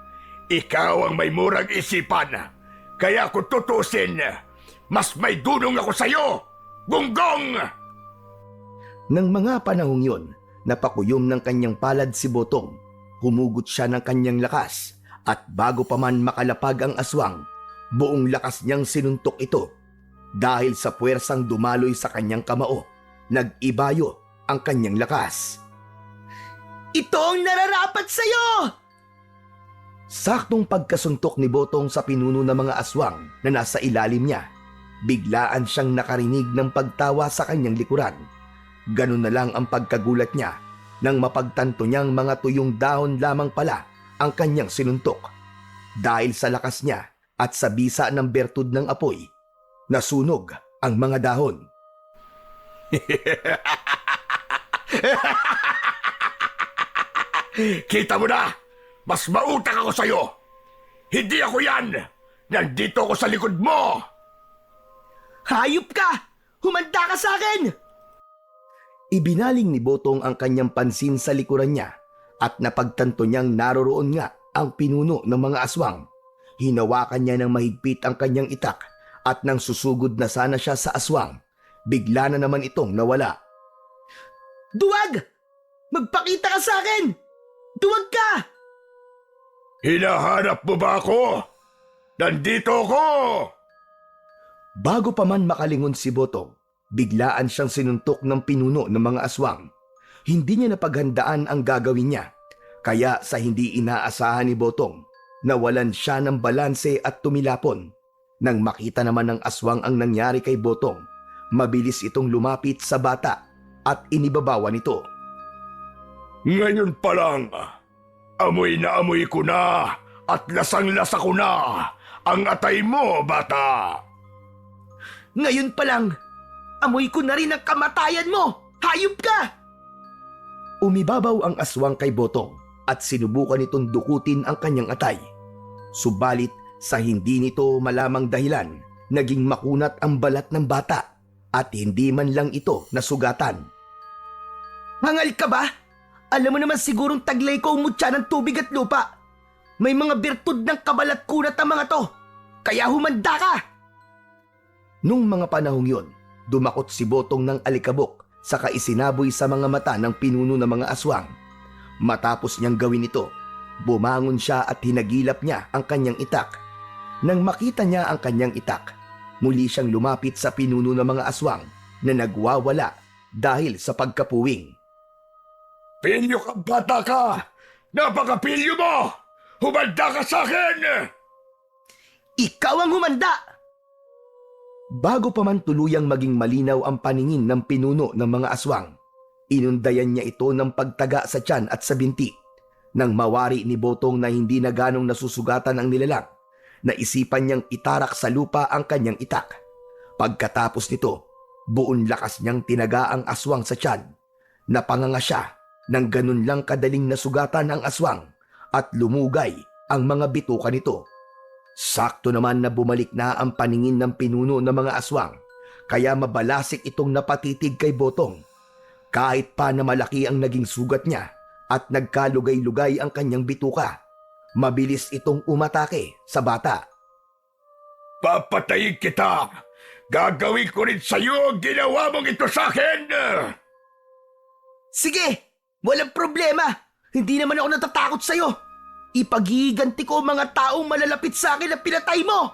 ikaw ang may murang isipan. Kaya kung tutusin, mas may dunong ako sa'yo! Gunggong! Nang mga panahong yon, napakuyom ng kanyang palad si Botong. Humugot siya ng kanyang lakas at bago pa man makalapag ang aswang, buong lakas niyang sinuntok ito. Dahil sa puwersang dumaloy sa kanyang kamao, nag-ibayo ang kanyang lakas. Ito ang nararapat sa'yo! Saktong pagkasuntok ni Botong sa pinuno ng mga aswang na nasa ilalim niya, biglaan siyang nakarinig ng pagtawa sa kanyang likuran. Ganun na lang ang pagkagulat niya nang mapagtanto niyang mga tuyong dahon lamang pala ang kanyang sinuntok. Dahil sa lakas niya at sa bisa ng bertud ng apoy, nasunog ang mga dahon. Kita mo na! Mas mautak ako sa'yo! Hindi ako yan! Nandito ako sa likod mo! Hayop ka! Humanda ka sa akin! Ibinaling ni Botong ang kanyang pansin sa likuran niya at napagtanto niyang naroroon nga ang pinuno ng mga aswang. Hinawakan niya ng mahigpit ang kanyang itak at nang susugod na sana siya sa aswang, bigla na naman itong nawala. Duwag! Magpakita ka sa akin! Duwag ka! Hinahanap mo ba ako? Nandito ako! Bago pa man makalingon si Botong, biglaan siyang sinuntok ng pinuno ng mga aswang. Hindi niya napaghandaan ang gagawin niya, kaya sa hindi inaasahan ni Botong, nawalan siya ng balanse at tumilapon. Nang makita naman ng aswang ang nangyari kay Botong, mabilis itong lumapit sa bata at inibabawan ito. Ngayon pa lang, amoy na amoy ko na at lasang-lasa ko na ang atay mo, bata! Ngayon pa lang, amoy ko na rin ang kamatayan mo! Hayop ka! Umibabaw ang aswang kay Botong at sinubukan itong dukutin ang kanyang atay. Subalit sa hindi nito malamang dahilan, naging makunat ang balat ng bata at hindi man lang ito nasugatan. Hangal ka ba? Alam mo naman sigurong taglay ko umutya ng tubig at lupa. May mga birtud ng kabalat kunat ang mga to. Kaya humanda ka! Nung mga panahong yon, dumakot si Botong ng alikabok saka isinaboy sa mga mata ng pinuno ng mga aswang. Matapos niyang gawin ito, bumangon siya at hinagilap niya ang kanyang itak. Nang makita niya ang kanyang itak, muli siyang lumapit sa pinuno ng mga aswang na nagwawala dahil sa pagkapuwing. Pilyo ka, bata ka! Napakapilyo mo! Humanda ka sa akin! Ikaw ang humanda! Bago pa man tuluyang maging malinaw ang paningin ng pinuno ng mga aswang, inundayan niya ito ng pagtaga sa tiyan at sa binti. Nang mawari ni Botong na hindi na ganong nasusugatan ang nilalang, naisipan niyang itarak sa lupa ang kanyang itak. Pagkatapos nito, buong lakas niyang tinaga ang aswang sa tiyan. Napanganga siya nang ganun lang kadaling nasugatan ang aswang at lumugay ang mga bituka nito. Sakto naman na bumalik na ang paningin ng pinuno ng mga aswang, kaya mabalasik itong napatitig kay Botong. Kahit pa na malaki ang naging sugat niya at nagkalugay-lugay ang kanyang bituka, mabilis itong umatake sa bata. Papatayin kita! Gagawin ko rin sa'yo ang ginawa mong ito sa akin! Sige! Walang problema! Hindi naman ako natatakot sa'yo! Ipaghiganti ko ang mga taong malalapit sa akin na pinatay mo!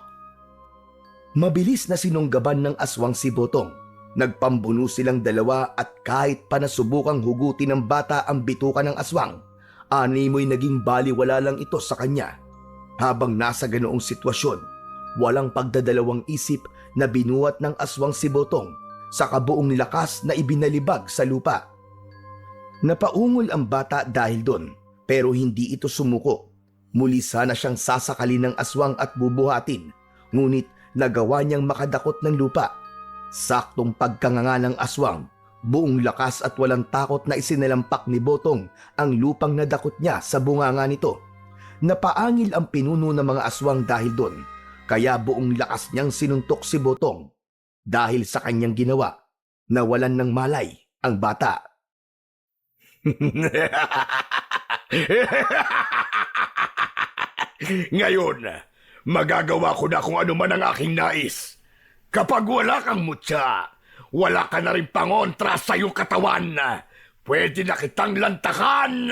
Mabilis na sinunggaban ng aswang si Botong. Nagpambuno silang dalawa at kahit pa nasubukang hugutin ng bata ang bituka ng aswang, animoy naging baliwala lang ito sa kanya. Habang nasa ganoong sitwasyon, walang pagdadalawang isip na binuhat ng aswang si Botong sa kabuong lakas na ibinalibag sa lupa. Napaungol ang bata dahil doon, pero hindi ito sumuko. Muli sana siyang sasakalin ng aswang at bubuhatin, ngunit nagawa niyang makadakot ng lupa. Saktong pagkanganga ng aswang, buong lakas at walang takot na isinalampak ni Botong ang lupang nadakot niya sa bunganga nito. Napaangil ang pinuno ng mga aswang dahil doon, kaya buong lakas niyang sinuntok si Botong. Dahil sa kanyang ginawa, nawalan ng malay ang bata. Ngayon, magagawa ko na kung ano man ang aking nais. Kapag wala kang mutya, wala ka na rin pangontra sa iyong katawan. Pwede na kitang lantakan.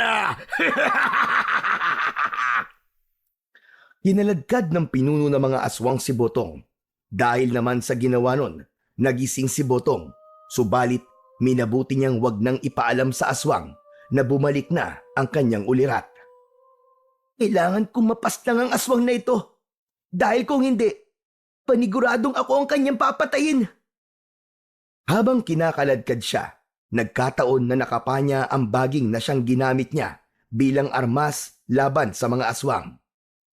Kinaladkad ng pinuno ng mga aswang si Botong. Dahil naman sa ginawa nun, nagising si Botong. Subalit, minabuti niyang wag nang ipaalam sa aswang na bumalik na ang kanyang ulirat. Kailangan kong mapaslang ang aswang na ito. Dahil kung hindi, paniguradong ako ang kanyang papatayin. Habang kinakaladkad siya, nagkataon na nakapanya ang baging na siyang ginamit niya bilang armas laban sa mga aswang.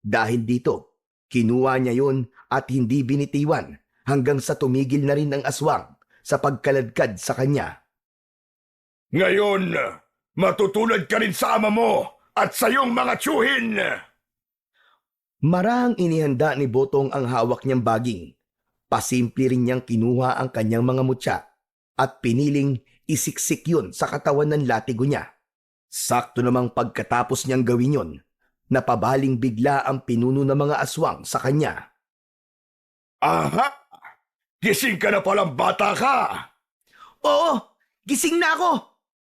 Dahil dito, kinuha niya yun at hindi binitiwan hanggang sa tumigil na rin ang aswang sa pagkaladkad sa kanya. Ngayon, matutulad ka rin sa ama mo at sa iyong mga tiyuhin. Marahang inihanda ni Botong ang hawak niyang baging. Pasimple rin niyang kinuha ang kanyang mga mutya at piniling isiksik yun sa katawan ng latigo niya. Sakto namang pagkatapos niyang gawin yun, napabaling bigla ang pinuno ng mga aswang sa kanya. Aha! Gising ka na palang bata ka! Oo, gising na ako!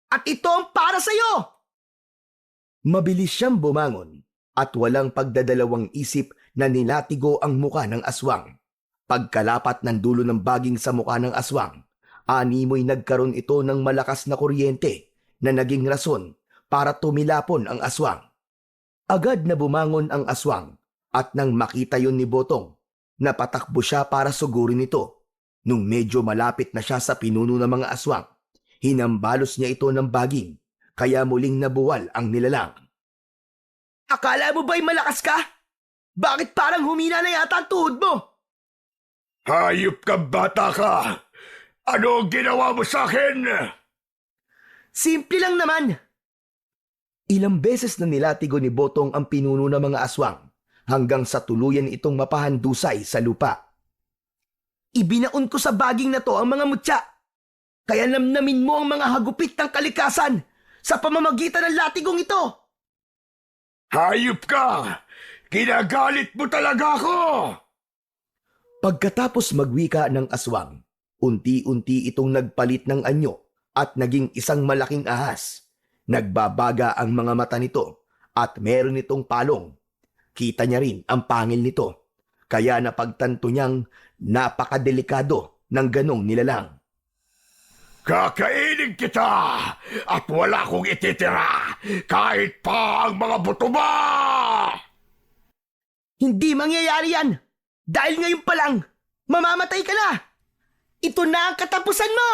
At ito ang para sa'yo! Mabilis siyang bumangon at walang pagdadalawang isip na nilatigo ang muka ng aswang. Pagkalapat ng dulo ng baging sa muka ng aswang, animoy nagkaroon ito ng malakas na kuryente na naging rason para tumilapon ang aswang. Agad na bumangon ang aswang at nang makita yon ni Botong, napatakbo siya para sugurin ito. Nung medyo malapit na siya sa pinuno ng mga aswang, hinambalos niya ito ng baging, kaya muling nabuwal ang nilalang. Akala mo ba'y malakas ka? Bakit parang humina na yata ang tuhod mo? Hayop ka bata ka! Ano ang ginawa mo sa akin? Simple lang naman. Ilang beses na nilatigo ni Botong ang pinuno ng mga aswang hanggang sa tuluyan itong mapahandusay sa lupa. Ibinaon ko sa baging na to ang mga mutya. Kaya namnamin mo ang mga hagupit ng kalikasan sa pamamagitan ng latigong ito. Hayop ka! Kinagalit mo talaga ako! Pagkatapos magwika ng aswang, unti-unti itong nagpalit ng anyo at naging isang malaking ahas. Nagbabaga ang mga mata nito at meron itong palong. Kita niya rin ang pangil nito, kaya napagtanto niyang napakadelikado ng ganong nilalang. Kakainin kita at wala kong ititira kahit pa ang mga buto mo! Hindi mangyayari yan. Dahil ngayon pa lang, mamamatay ka na. Ito na ang katapusan mo.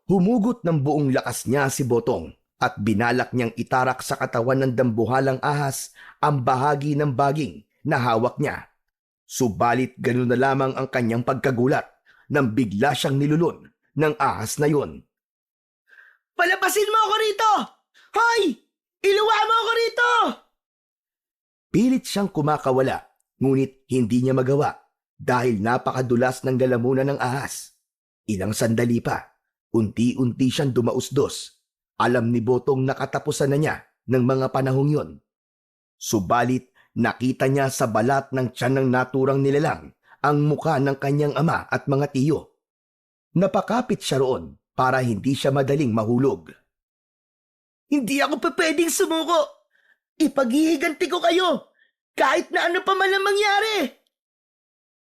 Humugot ng buong lakas niya si Botong at binalak niyang itarak sa katawan ng dambuhalang ahas ang bahagi ng baging na hawak niya. Subalit ganoon na lamang ang kanyang pagkagulat nang bigla siyang nilulun ng ahas na yun. Palabasin mo ako rito! Hoy! Iluwa mo ako rito! Pilit siyang kumakawala, ngunit hindi niya magawa dahil napakadulas ng lalamunan ng ahas. Ilang sandali pa, unti-unti siyang dumausdos. Alam ni Botong na katapusan na niya ng mga panahong yon. Subalit nakita niya sa balat ng tiyan ng naturang nilalang ang muka ng kanyang ama at mga tiyo. Napakapit siya roon para hindi siya madaling mahulog. Hindi ako pwedeng sumuko. Ipaghihiganti ko kayo kahit na ano pa man ang mangyari.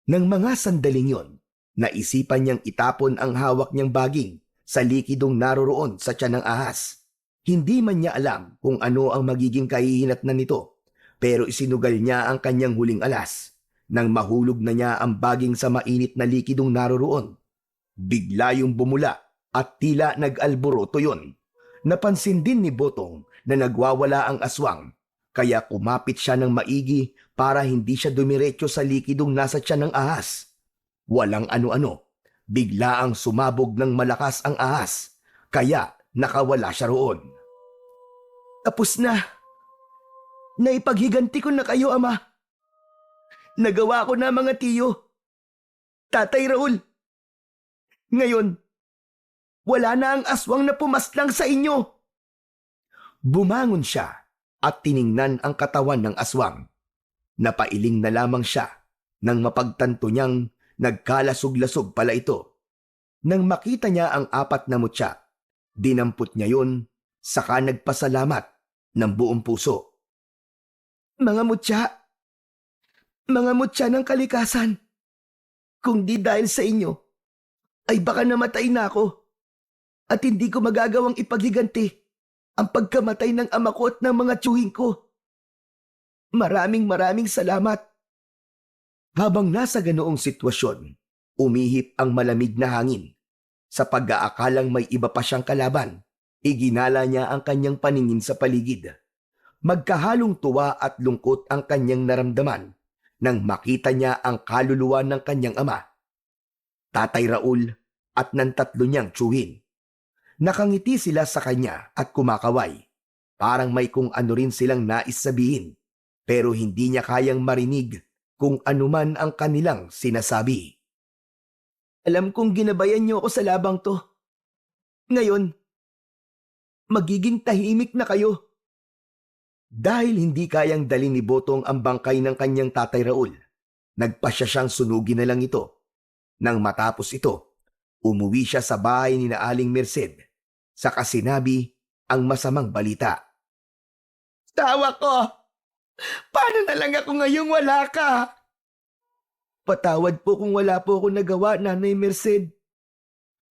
Nang mga sandaling yon, naisipan niyang itapon ang hawak niyang baging sa likidong naroroon sa tiyan ng ahas. Hindi man niya alam kung ano ang magiging kahihinatnan nito, pero isinugal niya ang kanyang huling alas. Nang mahulog na niya ang baging sa mainit na likidong naroroon, bigla yung bumula at tila nag-alboroto yon. Napansin din ni Botong na nagwawala ang aswang, kaya kumapit siya ng maigi para hindi siya dumiretso sa likidong nasa tiyan ng ahas. Walang ano-ano, bigla ang sumabog ng malakas ang ahas, kaya nakawala siya roon. Tapos na. Naipaghiganti ko na kayo, Ama. Nagawa ko na, mga tiyo. Tatay Raul. Ngayon, wala na ang aswang na pumaslang sa inyo. Bumangon siya at tiningnan ang katawan ng aswang. Napailing na lamang siya nang mapagtanto niyang nagkalasog-lasog pala ito. Nang makita niya ang 4 na mutya, dinampot niya yun, saka nagpasalamat ng buong puso. Mga mutya ng kalikasan. Kung di dahil sa inyo, ay baka namatay na ako. At hindi ko magagawang ipaghiganti ang pagkamatay ng ama ko at ng mga tiyuhin ko. Maraming salamat. Habang nasa ganoong sitwasyon, umihip ang malamig na hangin. Sa pag-aakalang may iba pa siyang kalaban, iginala niya ang kanyang paningin sa paligid. Magkahalong tuwa at lungkot ang kanyang naramdaman nang makita niya ang kaluluwa ng kanyang ama, Tatay Raul at ng 3 niyang tiyuhin. Nakangiti sila sa kanya at kumakaway. Parang may kung ano rin silang nais sabihin, pero hindi niya kayang marinig kung anuman ang kanilang sinasabi. Alam kong ginabayan niyo ako sa labang to. Ngayon, magiging tahimik na kayo. Dahil hindi kayang dali ni Botong ang bangkay ng kanyang Tatay Raul, nagpasya siyang sunugin na lang ito. Nang matapos ito, umuwi siya sa bahay ni na Aling Merced, saka sinabi ang masamang balita. Tawa ko! Paano na lang ako ngayong wala ka? Patawad po kung wala po ako nagawa, Nanay Merced.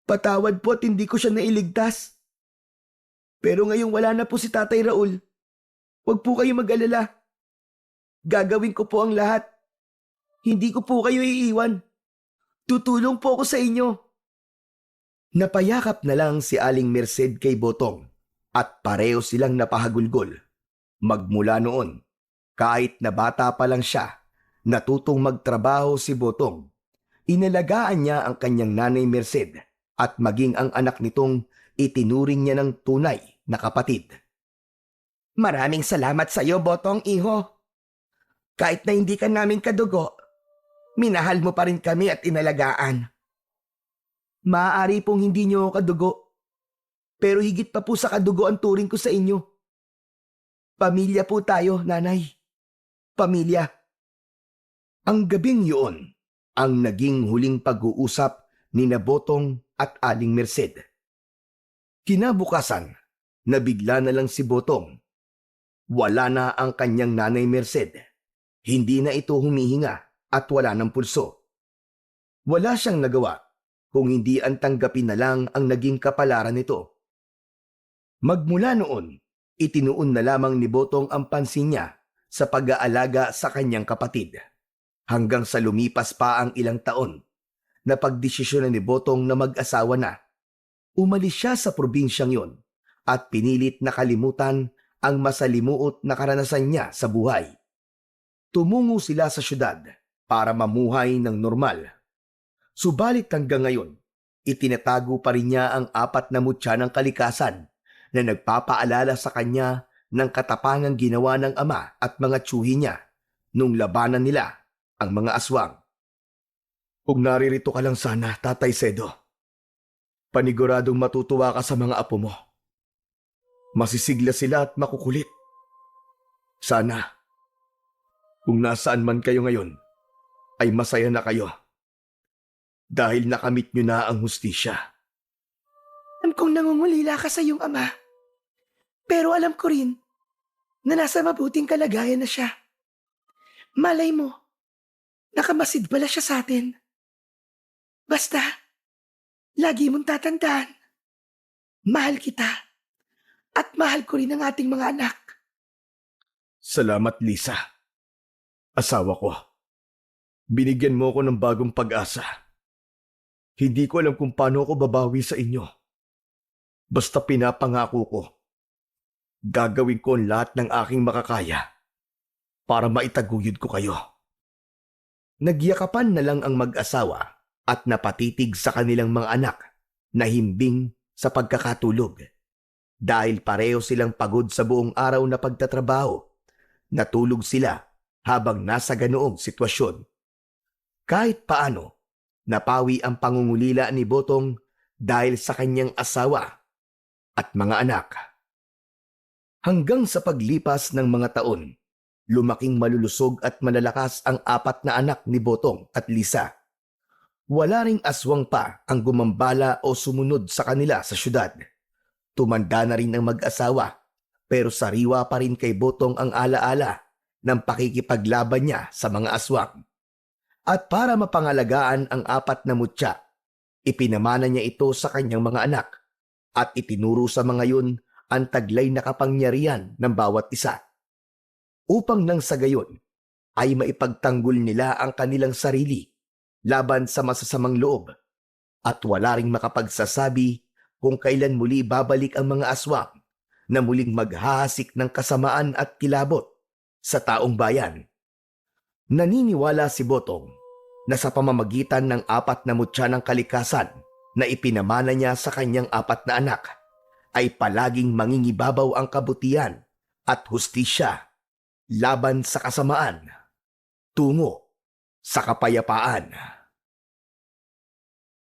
Patawad po at hindi ko siya nailigtas. Pero ngayong wala na po si Tatay Raul, huwag po kayo mag-alala. Gagawin ko po ang lahat. Hindi ko po kayo iiwan. Tutulong po ako sa inyo. Napayakap na lang si Aling Merced kay Botong at pareho silang napahagulgol. Magmula noon, kahit na bata pa lang siya, natutong magtrabaho si Botong. Inalagaan niya ang kanyang Nanay Merced at maging ang anak nitong itinuring niya ng tunay na kapatid. Maraming salamat sa iyo, Botong, iho. Kahit na hindi ka namin kadugo, minahal mo pa rin kami at inalagaan. Maaari pong hindi niyo ako kadugo, pero higit pa po sa kadugo ang turing ko sa inyo. Pamilya po tayo, Nanay. Pamilya. Ang gabing yun ang naging huling pag-uusap ni na Botong at Aling Merced. Kinabukasan, nabigla na lang si Botong. Wala na ang kanyang Nanay Merced. Hindi na ito humihinga at wala ng pulso. Wala siyang nagawa kung hindi ang tanggapin na lang ang naging kapalaran nito. Magmula noon, itinuon na lamang ni Botong ang pansin niya sa pag-aalaga sa kanyang kapatid. Hanggang sa lumipas pa ang ilang taon, napagdesisyonan ni Botong na mag-asawa na. Umalis siya sa probinsyang yon at pinilit na kalimutan ang masalimuot na karanasan niya sa buhay. Tumungo sila sa syudad para mamuhay ng normal. Subalit hanggang ngayon, itinatago pa rin niya ang 4 na mutya ng kalikasan na nagpapaalala sa kanya ng katapangang ginawa ng ama at mga tiyuhi niya nung labanan nila ang mga aswang. Kung naririto ka lang sana, Tatay Sedo, paniguradong matutuwa ka sa mga apo mo. Masisigla sila at makukulit. Sana, kung nasaan man kayo ngayon, ay masaya na kayo. Dahil nakamit nyo na ang hustisya. Alam kong nangungulila ka sa iyong ama. Pero alam ko rin na nasa mabuting kalagayan na siya. Malay mo, nakamasid pala siya sa atin. Basta, lagi mong tatandaan. Mahal kita. At mahal ko rin ang ating mga anak. Salamat, Lisa. Asawa ko. Binigyan mo ako ng bagong pag-asa. Hindi ko alam kung paano ako babawi sa inyo. Basta pinapangako ko, gagawin ko ang lahat ng aking makakaya para maitaguyod ko kayo. Nagyakapan na lang ang mag-asawa at napatitig sa kanilang mga anak na himbing sa pagkakatulog. Dahil pareho silang pagod sa buong araw na pagtatrabaho, natulog sila habang nasa ganoong sitwasyon. Kahit paano, napawi ang pangungulila ni Botong dahil sa kanyang asawa at mga anak. Hanggang sa paglipas ng mga taon, lumaking malulusog at malalakas ang 4 na anak ni Botong at Lisa. Wala ring aswang pa ang gumambala o sumunod sa kanila sa syudad. Tumanda na rin ang mag-asawa, pero sariwa pa rin kay Botong ang alaala ng pakikipaglaban niya sa mga aswang. At para mapangalagaan ang 4 na mutya, ipinamana niya ito sa kanyang mga anak at itinuro sa mga yun ang taglay na kapangyarihan ng bawat isa. Upang nang sa gayon ay maipagtanggol nila ang kanilang sarili laban sa masasamang loob at wala ring makapagsasabi kung kailan muli babalik ang mga aswang na muling maghahasik ng kasamaan at kilabot sa taong bayan. Naniniwala si Botong na sa pamamagitan ng 4 na mutya ng kalikasan na ipinamana niya sa kanyang 4 na anak, ay palaging mangingibabaw ang kabutihan at hustisya laban sa kasamaan tungo sa kapayapaan.